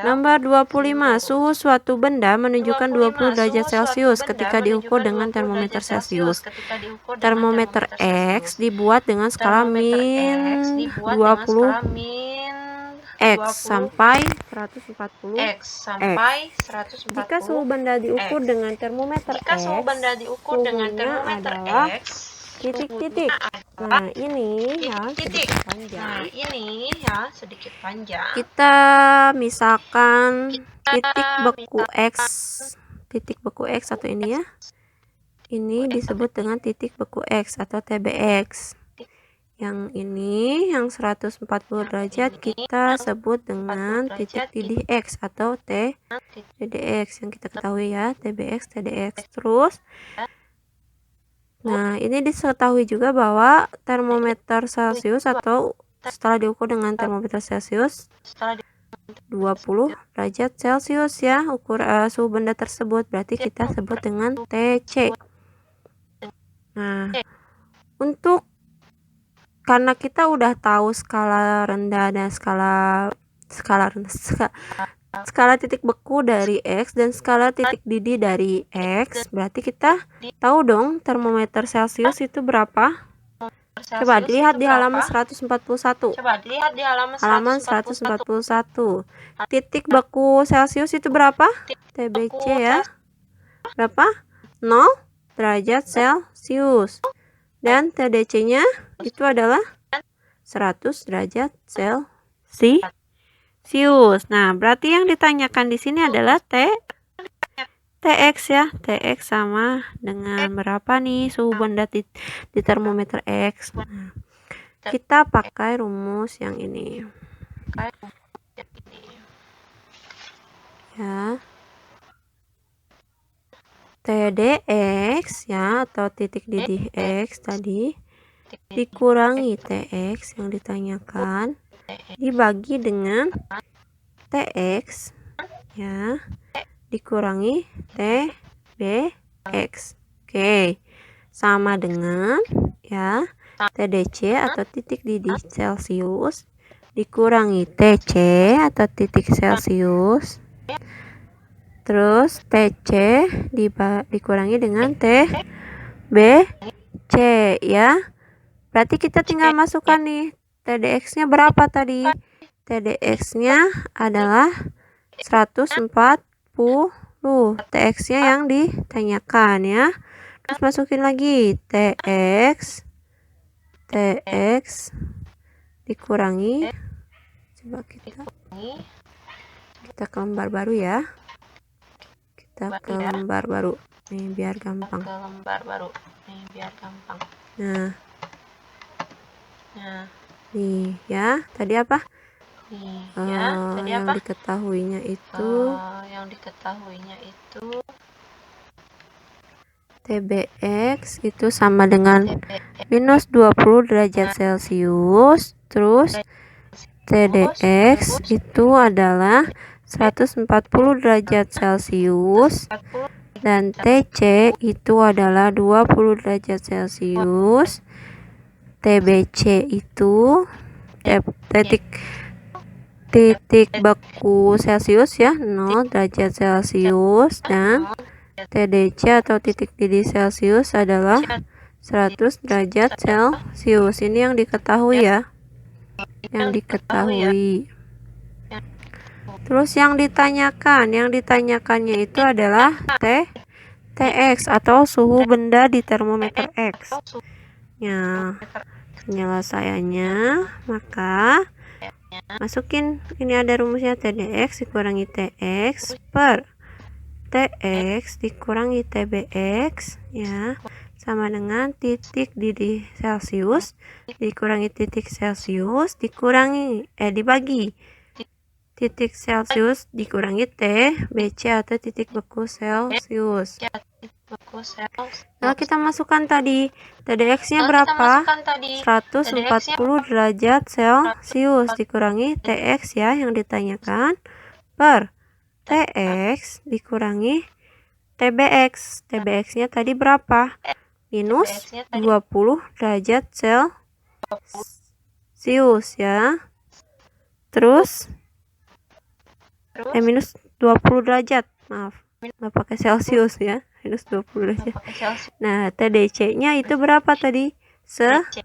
Nomor 25, suhu suatu benda menunjukkan 20 derajat Celcius ketika diukur dengan termometer Celcius. Termometer X dibuat dengan skala min 20 X sampai 140 X. Jika suhu benda diukur dengan termometer X, suhunya adalah titik-titik. Nah, ini ya sedikit panjang. Kita misalkan titik beku X atau ini ya. Ini disebut dengan titik beku X atau TBX. Yang ini yang 140 derajat kita sebut dengan titik didih X atau TDX yang kita ketahui ya, TBX, TDX. Terus nah, ini diketahui juga bahwa termometer Celcius atau setelah diukur dengan termometer Celcius 20 derajat Celcius ya, ukur suhu benda tersebut, berarti kita sebut dengan TC. Nah, karena kita udah tahu skala rendah dan skala titik beku dari X dan skala titik didih dari X, berarti kita tahu dong termometer Celcius itu berapa. Coba dilihat di halaman 141. Halaman 141. Titik beku Celcius itu berapa? TBC ya. Berapa? 0 derajat Celcius. Dan TDC-nya itu adalah 100 derajat Celcius. Nah, berarti yang ditanyakan di sini adalah TX ya. TX sama dengan berapa nih suhu benda di termometer X. Nah, kita pakai rumus yang ini. Ya. TDX ya atau titik didih X tadi dikurangi TX yang ditanyakan dibagi dengan TX ya dikurangi TBX. Oke, sama dengan ya TDC atau titik didih Celcius dikurangi TC atau titik Celcius, terus TC dikurangi dengan TBC ya. Berarti kita tinggal masukkan nih TDX-nya berapa tadi? TDX-nya adalah 140 TX-nya yang ditanyakan ya. Terus masukin lagi TX dikurangi, coba kita ke lembar baru ya. Kita ke lembar baru nih biar gampang. Nah nih ya, tadi apa? Yang diketahuinya itu TBX itu sama dengan minus 20 derajat Celcius. Terus TDX itu adalah 140 derajat Celcius. Dan TC itu adalah 20 derajat Celcius. TBC itu titik beku Celcius ya, 0 derajat Celcius. Dan TDC atau titik didih Celcius adalah 100 derajat Celcius. Ini yang diketahui ya. Terus yang ditanyakannya itu adalah TX atau suhu benda di termometer X. Ya, penyelesaiannya maka masukin, ini ada rumusnya, TDX dikurangi TX per TX dikurangi TBX ya, sama dengan titik didih Celcius dikurangi titik Celcius dibagi titik Celcius dikurangi TBC atau titik beku Celcius. Nah, kita masukkan tadi TDX-nya berapa? 140 derajat Celcius dikurangi TX ya yang ditanyakan per TX dikurangi TBX. TBX-nya tadi berapa? Minus 20 derajat Celcius ya. Terus minus 20 derajat. Maaf, nggak pakai Celcius ya. Minus 20 derajat. Nah, TDC-nya itu berapa tadi? 100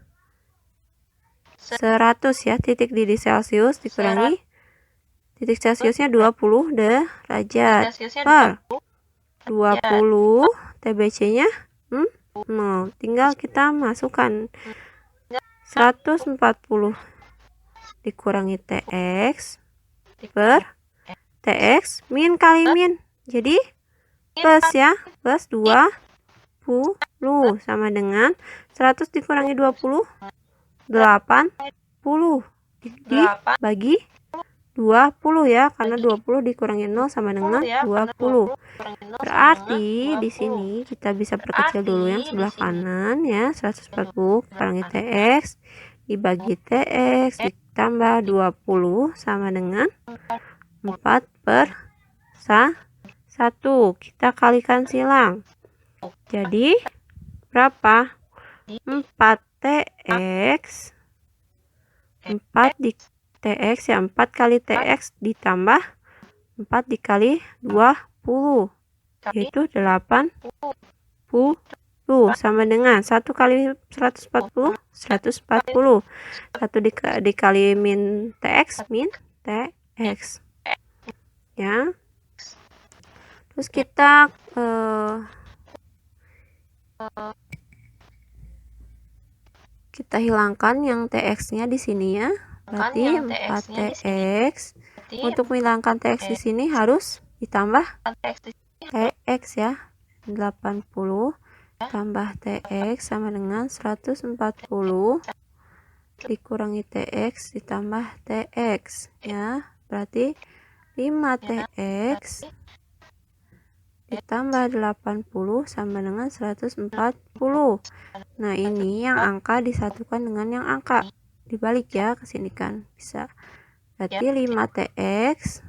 ya. Titik didih Celcius dikurangi titik Celciusnya 20 derajat per 20 TBC-nya 0. Tinggal kita masukkan 140 dikurangi TX per TX min kali min. Jadi plus ya, plus 20 sama dengan 100 dikurangi 20 80 dibagi 20 ya, karena 20 dikurangi 0 sama dengan 20. Berarti di sini kita bisa perkecil dulu yang sebelah kanan ya, 140 kurangi TX dibagi TX ditambah 20 sama dengan 4/1. Kita kalikan silang. Jadi berapa? 4TX 4 di TX ya, 4 kali TX ditambah 4 dikali 20 yaitu 80 sama dengan 1 kali 140 140. 1 dikali min TX min TX ya. Terus kita hilangkan yang TX-nya di sini ya. Berarti 4TX. Untuk menghilangkan TX di sini harus ditambah TX ya. 80 tambah TX sama dengan 140 dikurangi TX ditambah TX ya. Berarti 5TX ditambah 80 sama dengan 140. Nah, ini yang angka disatukan dengan yang angka. Dibalik ya, ke sini kan bisa. Berarti 5TX.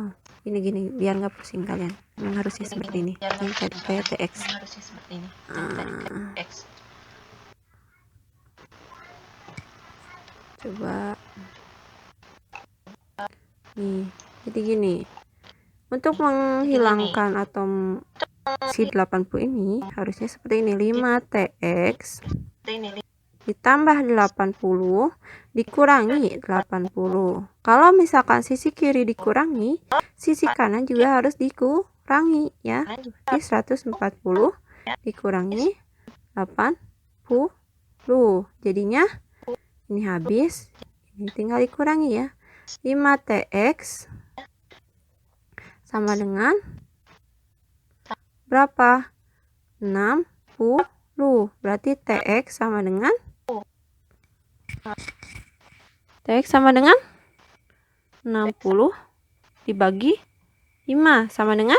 Oh, gini biar nggak pusing kalian. Memang harusnya seperti ini. Yang tadi kayak TX. Coba. Nih, jadi gini. Untuk menghilangkan atom si 80 ini harusnya seperti ini. 5TX ditambah 80 dikurangi 80. Kalau misalkan sisi kiri dikurangi, sisi kanan juga harus dikurangi ya. Jadi 140 dikurangi 80. Jadinya ini habis, ini tinggal dikurangi ya. 5TX sama dengan berapa? 60. Berarti TX sama dengan TX sama dengan 60 dibagi 5 sama dengan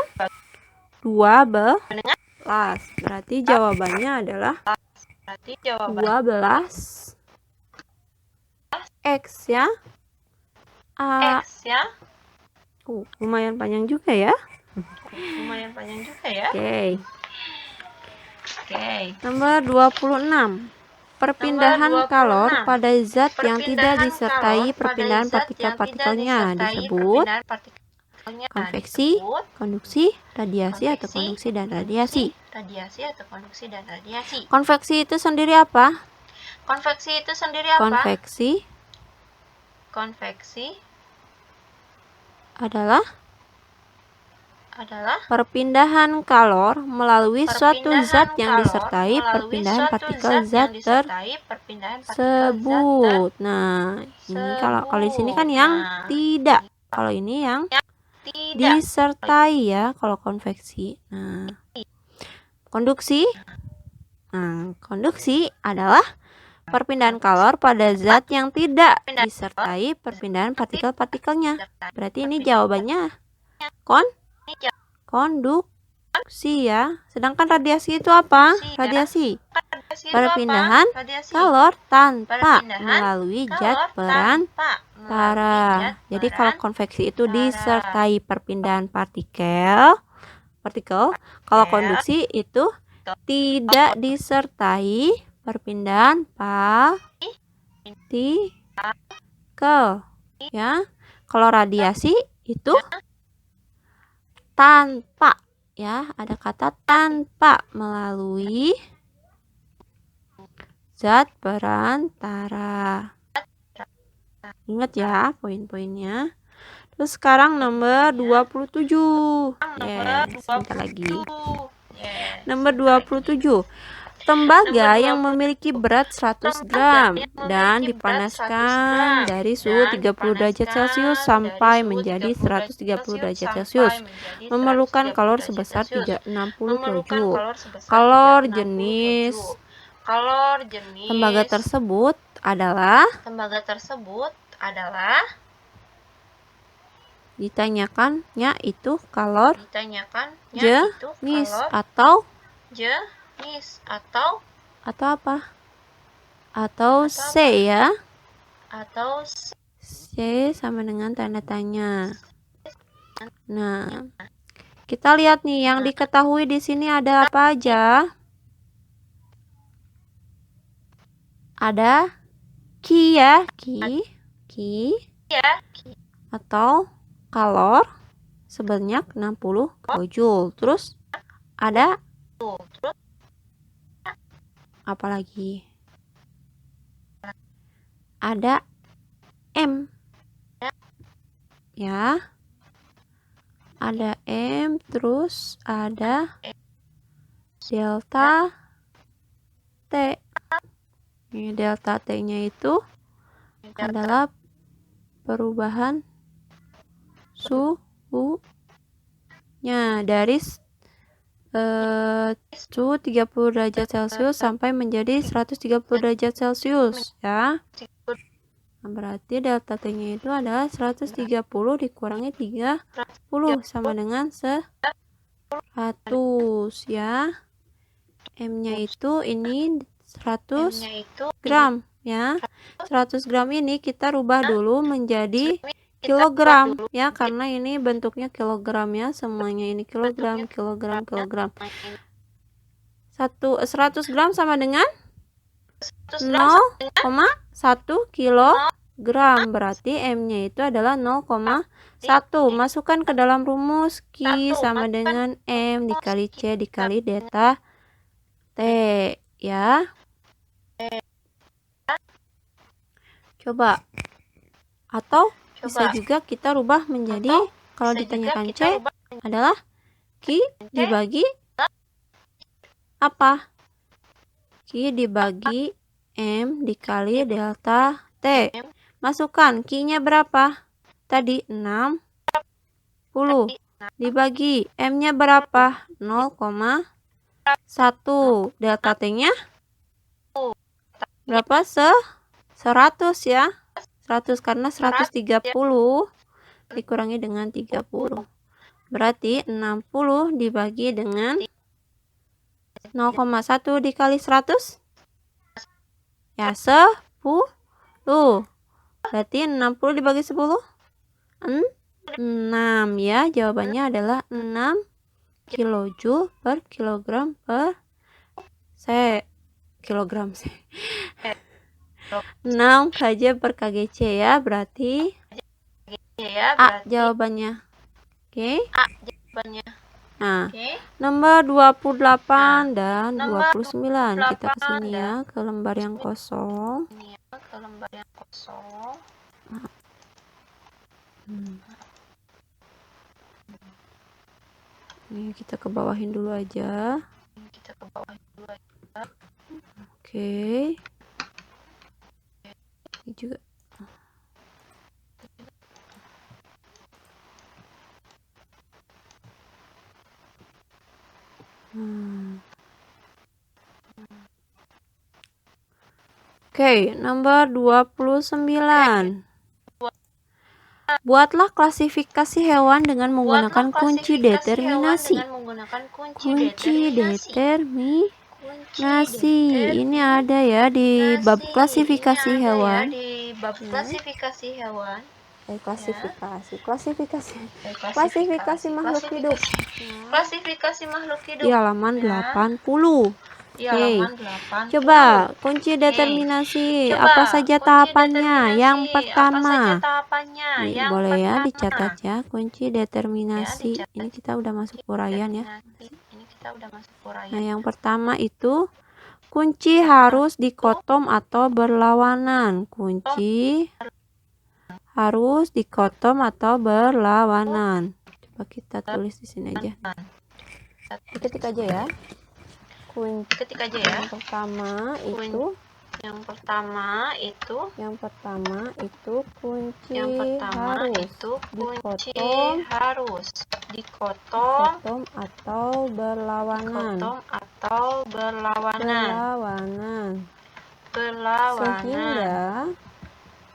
12. Berarti jawabannya adalah 12 X ya. Lumayan panjang juga ya. Oke. Nomor 26. Perpindahan kalor pada zat yang tidak disertai perpindahan partikel-partikelnya disebut konveksi, konduksi, radiasi atau konduksi dan radiasi. Konveksi itu sendiri apa? Konveksi adalah perpindahan kalor melalui suatu zat yang disertai perpindahan partikel zat tersebut. Nah, ini kalau di sini kan yang tidak. Kalau ini yang disertai ya kalau konveksi. Nah, konduksi. Nah, konduksi adalah perpindahan kalor pada zat yang tidak disertai perpindahan partikel-partikelnya. Berarti ini jawabannya konduksi ya. Sedangkan radiasi itu apa? Radiasi perpindahan kalor tanpa melalui zat perantara. Jadi kalau konveksi itu disertai perpindahan partikel. Kalau konduksi itu tidak disertai perpindahan partikel ya. Kalau radiasi itu tanpa ya, ada kata tanpa melalui zat perantara. Ingat ya poin-poinnya. Terus sekarang nomor 27. Sebentar lagi. Nomor 27. Tembaga yang memiliki berat 100 gram dan dipanaskan dari suhu 30 derajat Celcius sampai menjadi 130 derajat Celcius memerlukan kalor sebesar 360 kilojoule. Kalor jenis tembaga tersebut adalah ditanyakannya itu kalor jenis atau apa? Atau C ya. C sama dengan tanda tanya. Nah, kita lihat nih yang diketahui di sini ada apa aja? Ada Ki ya, Ki atau kalor sebanyak 60 kilojoule. Terus ada apa lagi? Ada M ya. Ada M, terus ada delta T. Ini delta T-nya itu adalah perubahan suhunya dari suhu 30 derajat Celcius sampai menjadi 130 derajat Celcius ya. Nah, berarti delta T-nya itu adalah 130 dikurangi 30 sama dengan 100 ya. M-nya itu ini 100 gram ya. 100 gram ini kita rubah dulu menjadi kilogram ya, karena ini bentuknya kilogram ya, semuanya ini kilogram. 100 gram sama dengan 0,1 kilogram. Berarti M-nya itu adalah 0,1. Masukkan ke dalam rumus Q sama dengan M dikali C dikali delta T ya. Coba. Atau bisa juga kita rubah menjadi, kalau ditanyakan C adalah Q dibagi apa? Q dibagi M dikali delta T. Masukkan Q-nya berapa? Tadi 60. Dibagi M-nya berapa? 0,1. Delta T-nya berapa? 100 ya. 100 karena 130 dikurangi dengan 30. Berarti 60 dibagi dengan 0,1 dikali 100. Ya, 10. Berarti 60 dibagi 10. 6 ya. Jawabannya adalah 6 kilojoule per kilogram per kilogram 6 kJ per kgC ya. Berarti A jawabannya. Oke. Nah, nomor 28 dan 29. Kita ke sini ya, ke lembar yang kosong. Ini kita ke bawahin dulu aja. Oke. Ini juga. Oke, nomor 29. Buatlah klasifikasi hewan dengan menggunakan kunci determinasi. Kunci determinasi. Ini ada ya di bab klasifikasi hewan. Klasifikasi makhluk hidup. Di halaman 80. Oke, coba kunci determinasi apa saja tahapannya? Yang pertama, boleh ya dicatat ya, kunci determinasi. Ini kita udah masuk uraian ya. Nah, yang pertama itu kunci harus dikotom atau berlawanan. Kunci harus dikotom atau berlawanan. Coba kita tulis di sini aja. Ketik aja ya. Yang pertama itu kunci harus dikotom atau berlawanan.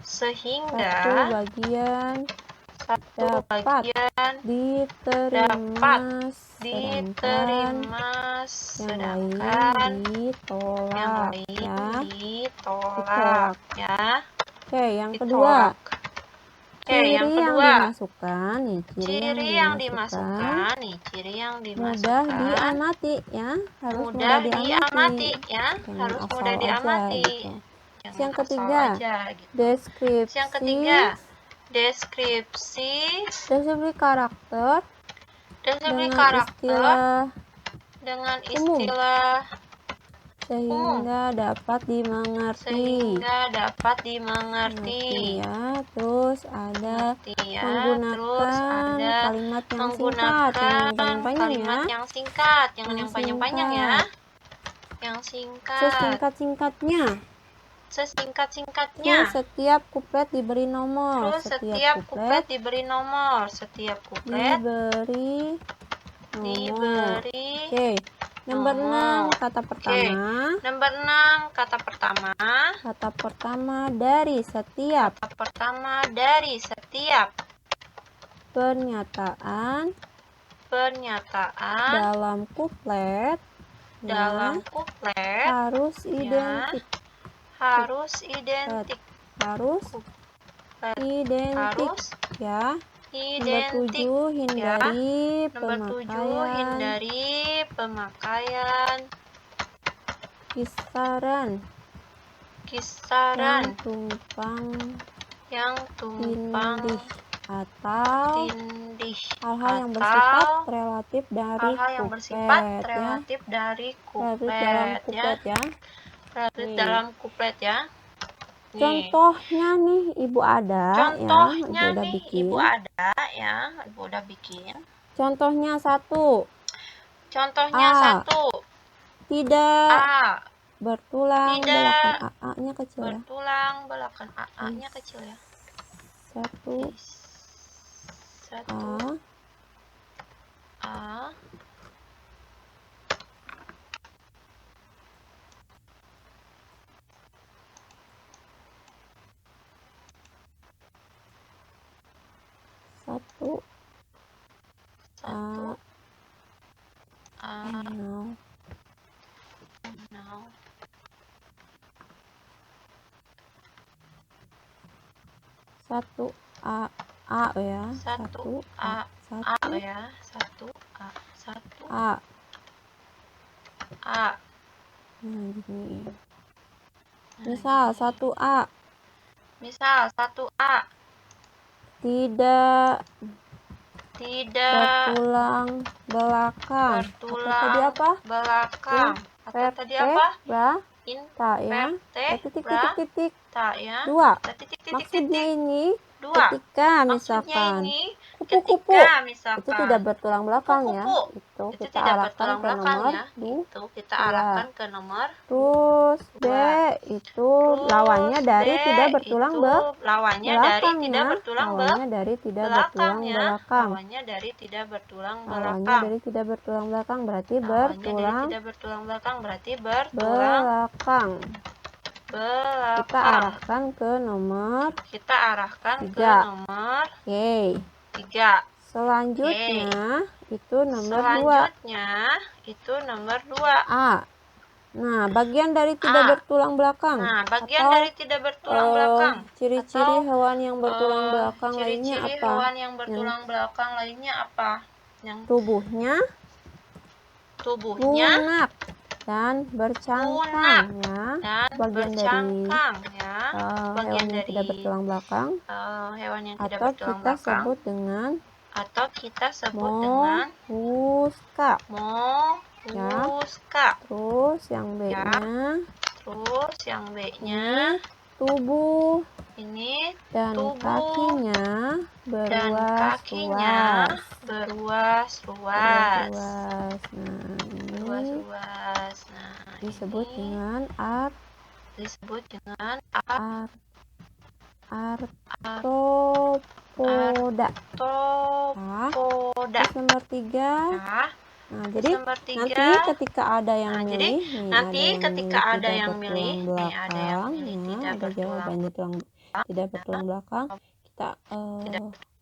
Sehingga satu bagian dapat diterima sedangkan yang lain ditolak ya. Oke, yang kedua. Ciri yang dimasukkan mudah diamati ya, harus mudah diamati. Harus mudah diamati. Yang ketiga, deskripsi karakter dengan istilah sehingga dapat dimengerti ya. Terus ada menggunakan kalimat yang singkat, jangan yang panjang-panjang ya. Yang singkat. Sesingkat-singkatnya. Setiap kuplet diberi nomor. Setiap kuplet diberi nomor. Oke. Nomor 6 kata pertama. Kata pertama dari setiap. Pernyataan. Dalam kuplet. Harus identik. Ya. Nomor 7 hindari pemakaian kisaran yang tumpang tindih atau hal-hal yang bersifat relatif dari kuplet ya. Dalam kuplet ya. Contohnya nih Ibu ada Contohnya ya, nih Ibu ada ya, Ibu udah bikin. Contohnya 1. Contohnya A. 1. Tidak A. bertulang belakang AA-nya kecil ya. Bertulang belakang AA-nya kecil ya. 1 A. Satu A ya. 1 A. Nah, gini. Misal 1A. Tidak bertulang belakang. Belakang. Atau tadi apa? Tak ya. Titik-titik. 2. Maksudnya ini ketika misalkan kupu-kupu itu tidak bertulang belakang ya. Itu kita arahkan ke nomor 2. Terus B itu lawannya dari tidak bertulang belakang. Lawannya dari tidak bertulang belakang. Berarti bertulang belakang. Kita arahkan ke nomor 3. Oke. 3. Selanjutnya itu nomor 2. A. Nah, bagian dari tidak bertulang belakang. Ciri-ciri hewan yang bertulang belakang lainnya apa? Tubuhnya lunak dan bercangkang ya. Bagian dari hewan yang tidak bertulang belakang. Atau kita sebut dengan molluska. Terus yang B-nya. Ini tubuh dan kakinya beruas-ruas. Nah, ini disebut dengan arthropoda. Terus nomor 3. Nah, jadi nanti ketika ada yang milih, ada yang milih ada jawabannya tidak bertulang belakang, kita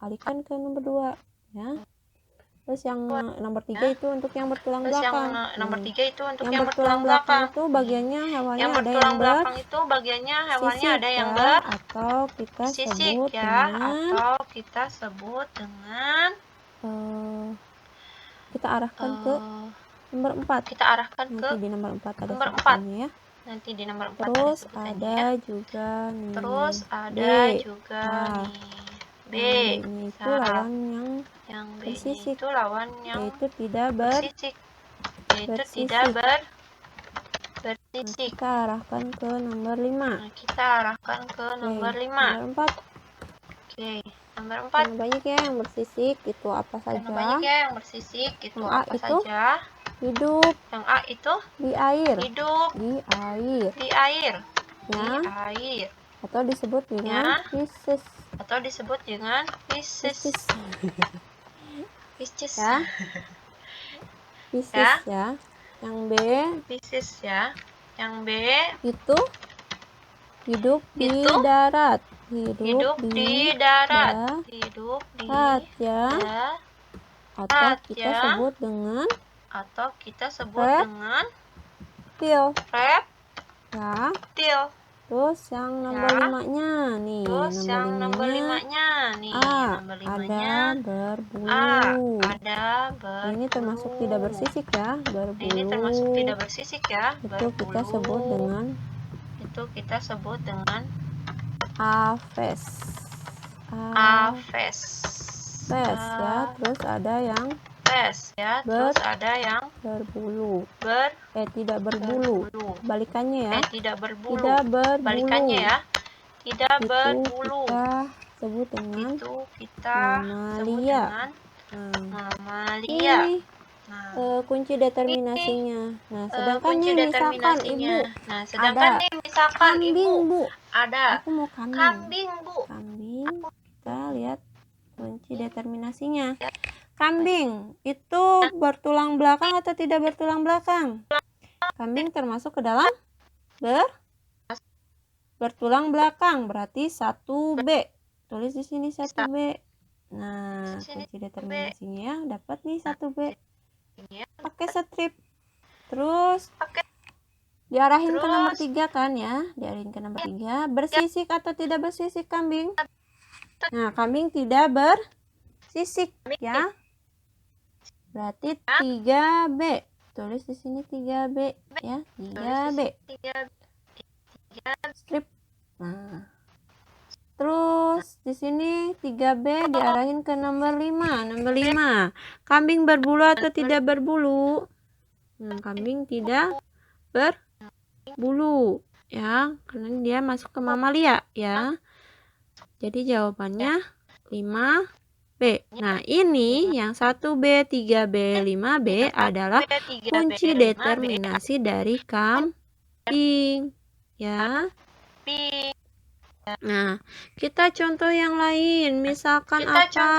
alihkan ke nomor 2 ya. Terus yang nomor 3 itu untuk yang bertulang belakang. Yang bertulang belakang itu bagiannya hewannya ada yang atau kita sebut dengan kita arahkan ke nomor 4. Nanti di nomor 4 ada sebutannya ya. Terus ada juga nih B. Ini itu lawan yang bersisik, yaitu tidak bersisik. Kita arahkan ke nomor 5. Nomor 4. Karena banyak ya yang bersisik, itu apa saja? Hidup. Yang A itu di air. Hidup Di air. Ya. Atau disebut dengan fishes. Ya. Fishes ya. Yang B. Itu hidup di darat. Hidup di darat ya. Atau kita sebut dengan reptil. Ya. Terus yang nomor 5-nya nih. Nomor 5-nya ada berbulu. Ini termasuk tidak bersisik ya, berbulu. Itu kita sebut dengan aves. Ya. Terus ada yang berbulu. Tidak berbulu. Balikannya ya. Tidak berbulu. tidak Itu berbulu. kita sebut dengan Itu kita sebut mamalia. dengan Ini mamalia. nih Nah, kunci determinasinya. Nah, sedangkan kunci nih misalkan determinasinya. ibu Nah, sedangkan ada nih misalkan kambing, ibu Bu. ada Aku mau kambing. kambing, Bu. Kambing. Kita lihat kunci determinasinya. Kambing itu bertulang belakang atau tidak bertulang belakang? Kambing termasuk ke dalam bertulang belakang, berarti 1B. Tulis di sini 1B. Nah, kunci determinasinya ya, dapat nih 1B. Pakai strip. Terus diarahin ke nomor 3 kan ya, diarahin ke nomor 3. Bersisik atau tidak bersisik kambing? Nah, kambing tidak bersisik ya. Berarti 3B. Tulis di sini 3B ya, 3B. Strip. Nah. Terus di sini 3B diarahin ke nomor 5. Nomor 5. Kambing berbulu atau tidak berbulu? Kambing tidak berbulu ya, karena dia masuk ke mamalia ya. Jadi jawabannya 5B. Nah, ini yang 1B, 3B, 5B adalah kunci determinasi dari kambing ya. Nah, kita contoh yang lain. Misalkan apa?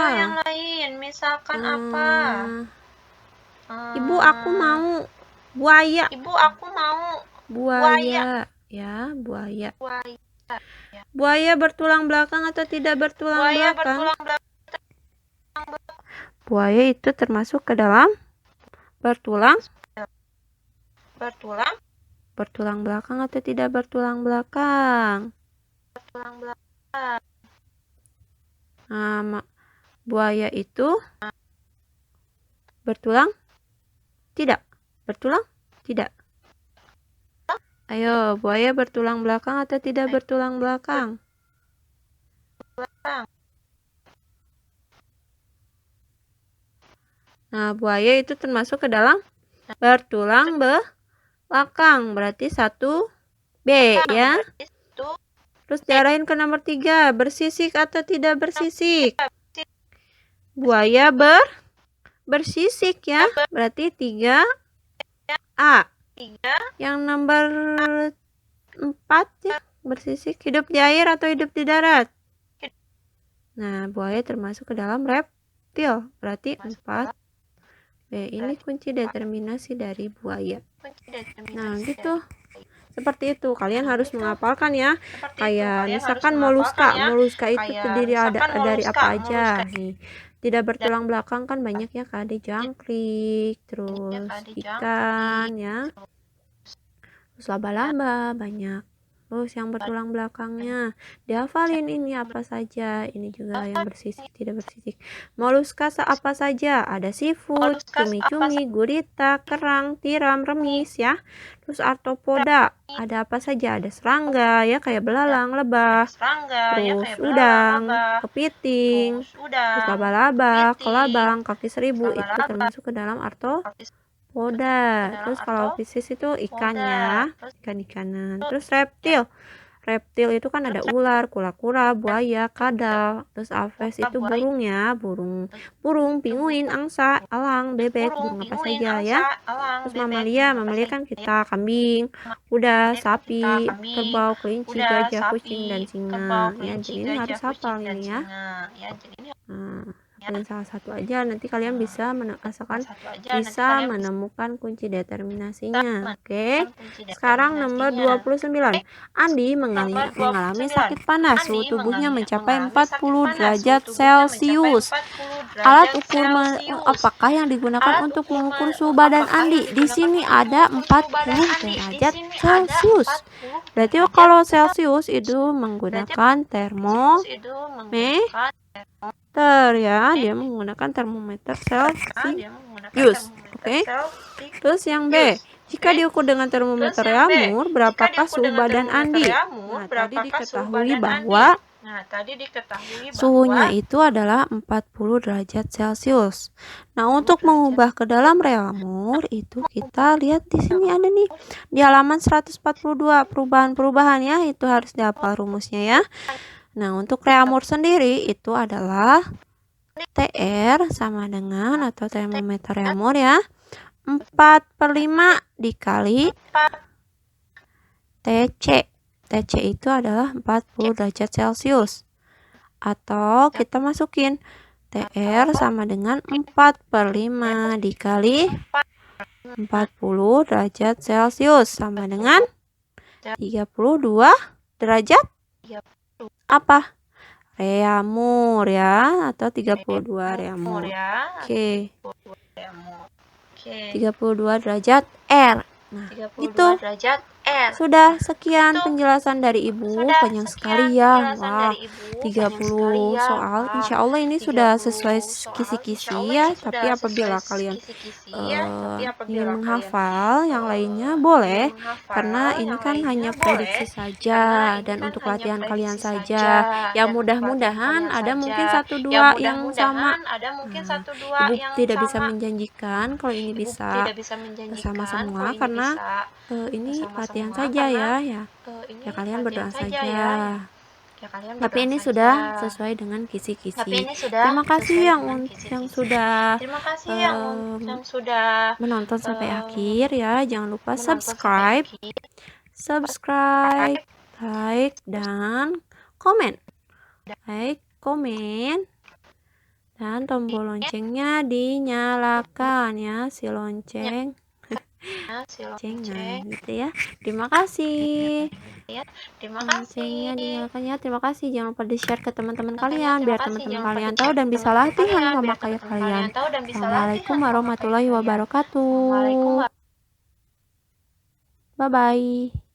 Ibu, aku mau buaya. Buaya ya, buaya. Buaya bertulang belakang atau tidak bertulang belakang? Buaya itu termasuk ke dalam bertulang belakang atau tidak bertulang belakang? Nah, buaya itu bertulang tidak? Bertulang tidak? Ayo, buaya bertulang belakang atau tidak bertulang belakang? Nah, buaya itu termasuk ke dalam bertulang belakang, berarti 1B ya. Terus diarahin ke nomor 3, bersisik atau tidak bersisik? Buaya bersisik ya, berarti 3A. Yang nomor 4 ya, bersisik. Hidup di air atau hidup di darat? Nah, buaya termasuk ke dalam reptil, berarti 4B. Ini kunci determinasi dari buaya. Nah, gitu. Seperti itu, kalian harus menghafalkan ya. Kayak misalkan moluska. Moluska itu terdiri dari apa aja? Nih, tidak bertulang belakang kan banyak ya, Kak. Ada jangkrik, terus ikan ya. Terus laba-laba banyak. Terus yang bertulang belakangnya dihafalin ini apa saja. Ini juga yang bersisik, tidak bersisik. Moluska apa saja? Ada seafood, cumi-cumi, gurita, kerang, tiram, remis ya. Terus arthropoda, ada apa saja? Ada serangga ya, kayak belalang, lebah. Terus udang, kepiting, terus laba-laba, kelabang, kaki seribu, itu termasuk ke dalam arthropoda. Terus kalau piscis itu ikannya, ikan-ikanan. Terus reptil itu kan ada ular, kura-kura, buaya, kadal. Terus aves itu burung ya, burung, pinguin, angsa, elang, bebek, burung apa saja ya. Terus mamalia kan kita kambing, kuda, sapi, kerbau, kelinci, gajah, kucing, dan singa ya. Jadi ini harus hafal ini ya. Dengan salah satu aja nanti kalian bisa menemukan kunci determinasinya. Oke. Sekarang nomor 29. Andi mengalami sakit panas, suhu tubuhnya mencapai 40 derajat Celcius. Alat ukur apakah yang digunakan untuk mengukur suhu badan Andi? Di sini ada 40 derajat Celcius. Berarti kalau Celcius itu menggunakan termometer ya, dia menggunakan termometer Celcius. Oke. Terus yang B, jika diukur dengan termometer Reaumur, berapakah suhu badan Andi? Nah, tadi diketahui bahwa Nah, tadi diketahui Suhunya bahwa itu adalah 40 derajat Celcius. Nah, untuk 40 mengubah ke dalam reaumur itu kita lihat di sini ada nih di halaman 142 perubahan-perubahan ya, itu harus dihafal rumusnya ya. Nah, untuk reaumur sendiri itu adalah TR sama dengan atau termometer reaumur ya 4/5 dikali TC. TC itu adalah 40 derajat Celcius. Atau kita masukin TR sama dengan 4/5 dikali 40 derajat Celcius sama dengan 32 derajat apa? Reaumur ya, atau 32 reaumur. ya. Oke. Oke. 32 derajat R. Nah, 32 gitu. derajat R. Sudah sekian Itu penjelasan dari Ibu. sudah Panjang sekian sekali ya. penjelasan Wah, dari Ibu. 30 Banyak sekali ya. soal. Wah, Insya Allah ini sudah sesuai 30 soal. Insya kisi-kisi Allah ya. ini Tapi sudah apabila sesuai kalian kisi-kisi ya. Tapi ingin apabila kalian menghafal yang lainnya boleh. ingin menghafal Karena ini yang kan lainnya hanya boleh. prediksi Karena saja. ini Dan kan untuk hanya latihan kalian prediksi saja. saja. Ya Dan untuk latihan mudah-mudahan kalian ada saja. mungkin Ya 1-2 yang sama. mudah-mudahan ada mungkin Nah, 1-2 Ibu yang tidak bisa sama. menjanjikan kalau ini Ibu bisa tidak bisa bersama menjanjikan semua kalau ini karena bisa ini bersama latihan semua saja karena ya. ini Ya kalian latihan berdoa saja saja. ya kalian Tapi berdoa ini saja. sudah sesuai dengan Tapi kisi-kisi. ini sudah Terima kasih sesuai yang dengan kisi-kisi. yang sudah Terima kasih yang em, sudah menonton sampai akhir ya. Jangan lupa menonton sampai akhir. subscribe, like dan komen. Like, komen, dan tombol loncengnya dinyalakan ya, si lonceng. Si Nah, lonceng. gitu ya. Terima kasih. Ya, terima Loncengnya kasih. dinyalakan ya. Terima kasih. Jangan lupa di-share ke teman-teman Makanya kalian terima biar kasih. teman-teman Jangan lupa kalian tahu di-share dan ke bisa teman-teman latihan kalian sama biar kayak teman-teman kalian. kalian tahu dan bisa Assalamualaikum latihan sama kayak warahmatullahi kalian. wabarakatuh. Assalamualaikum Bye bye.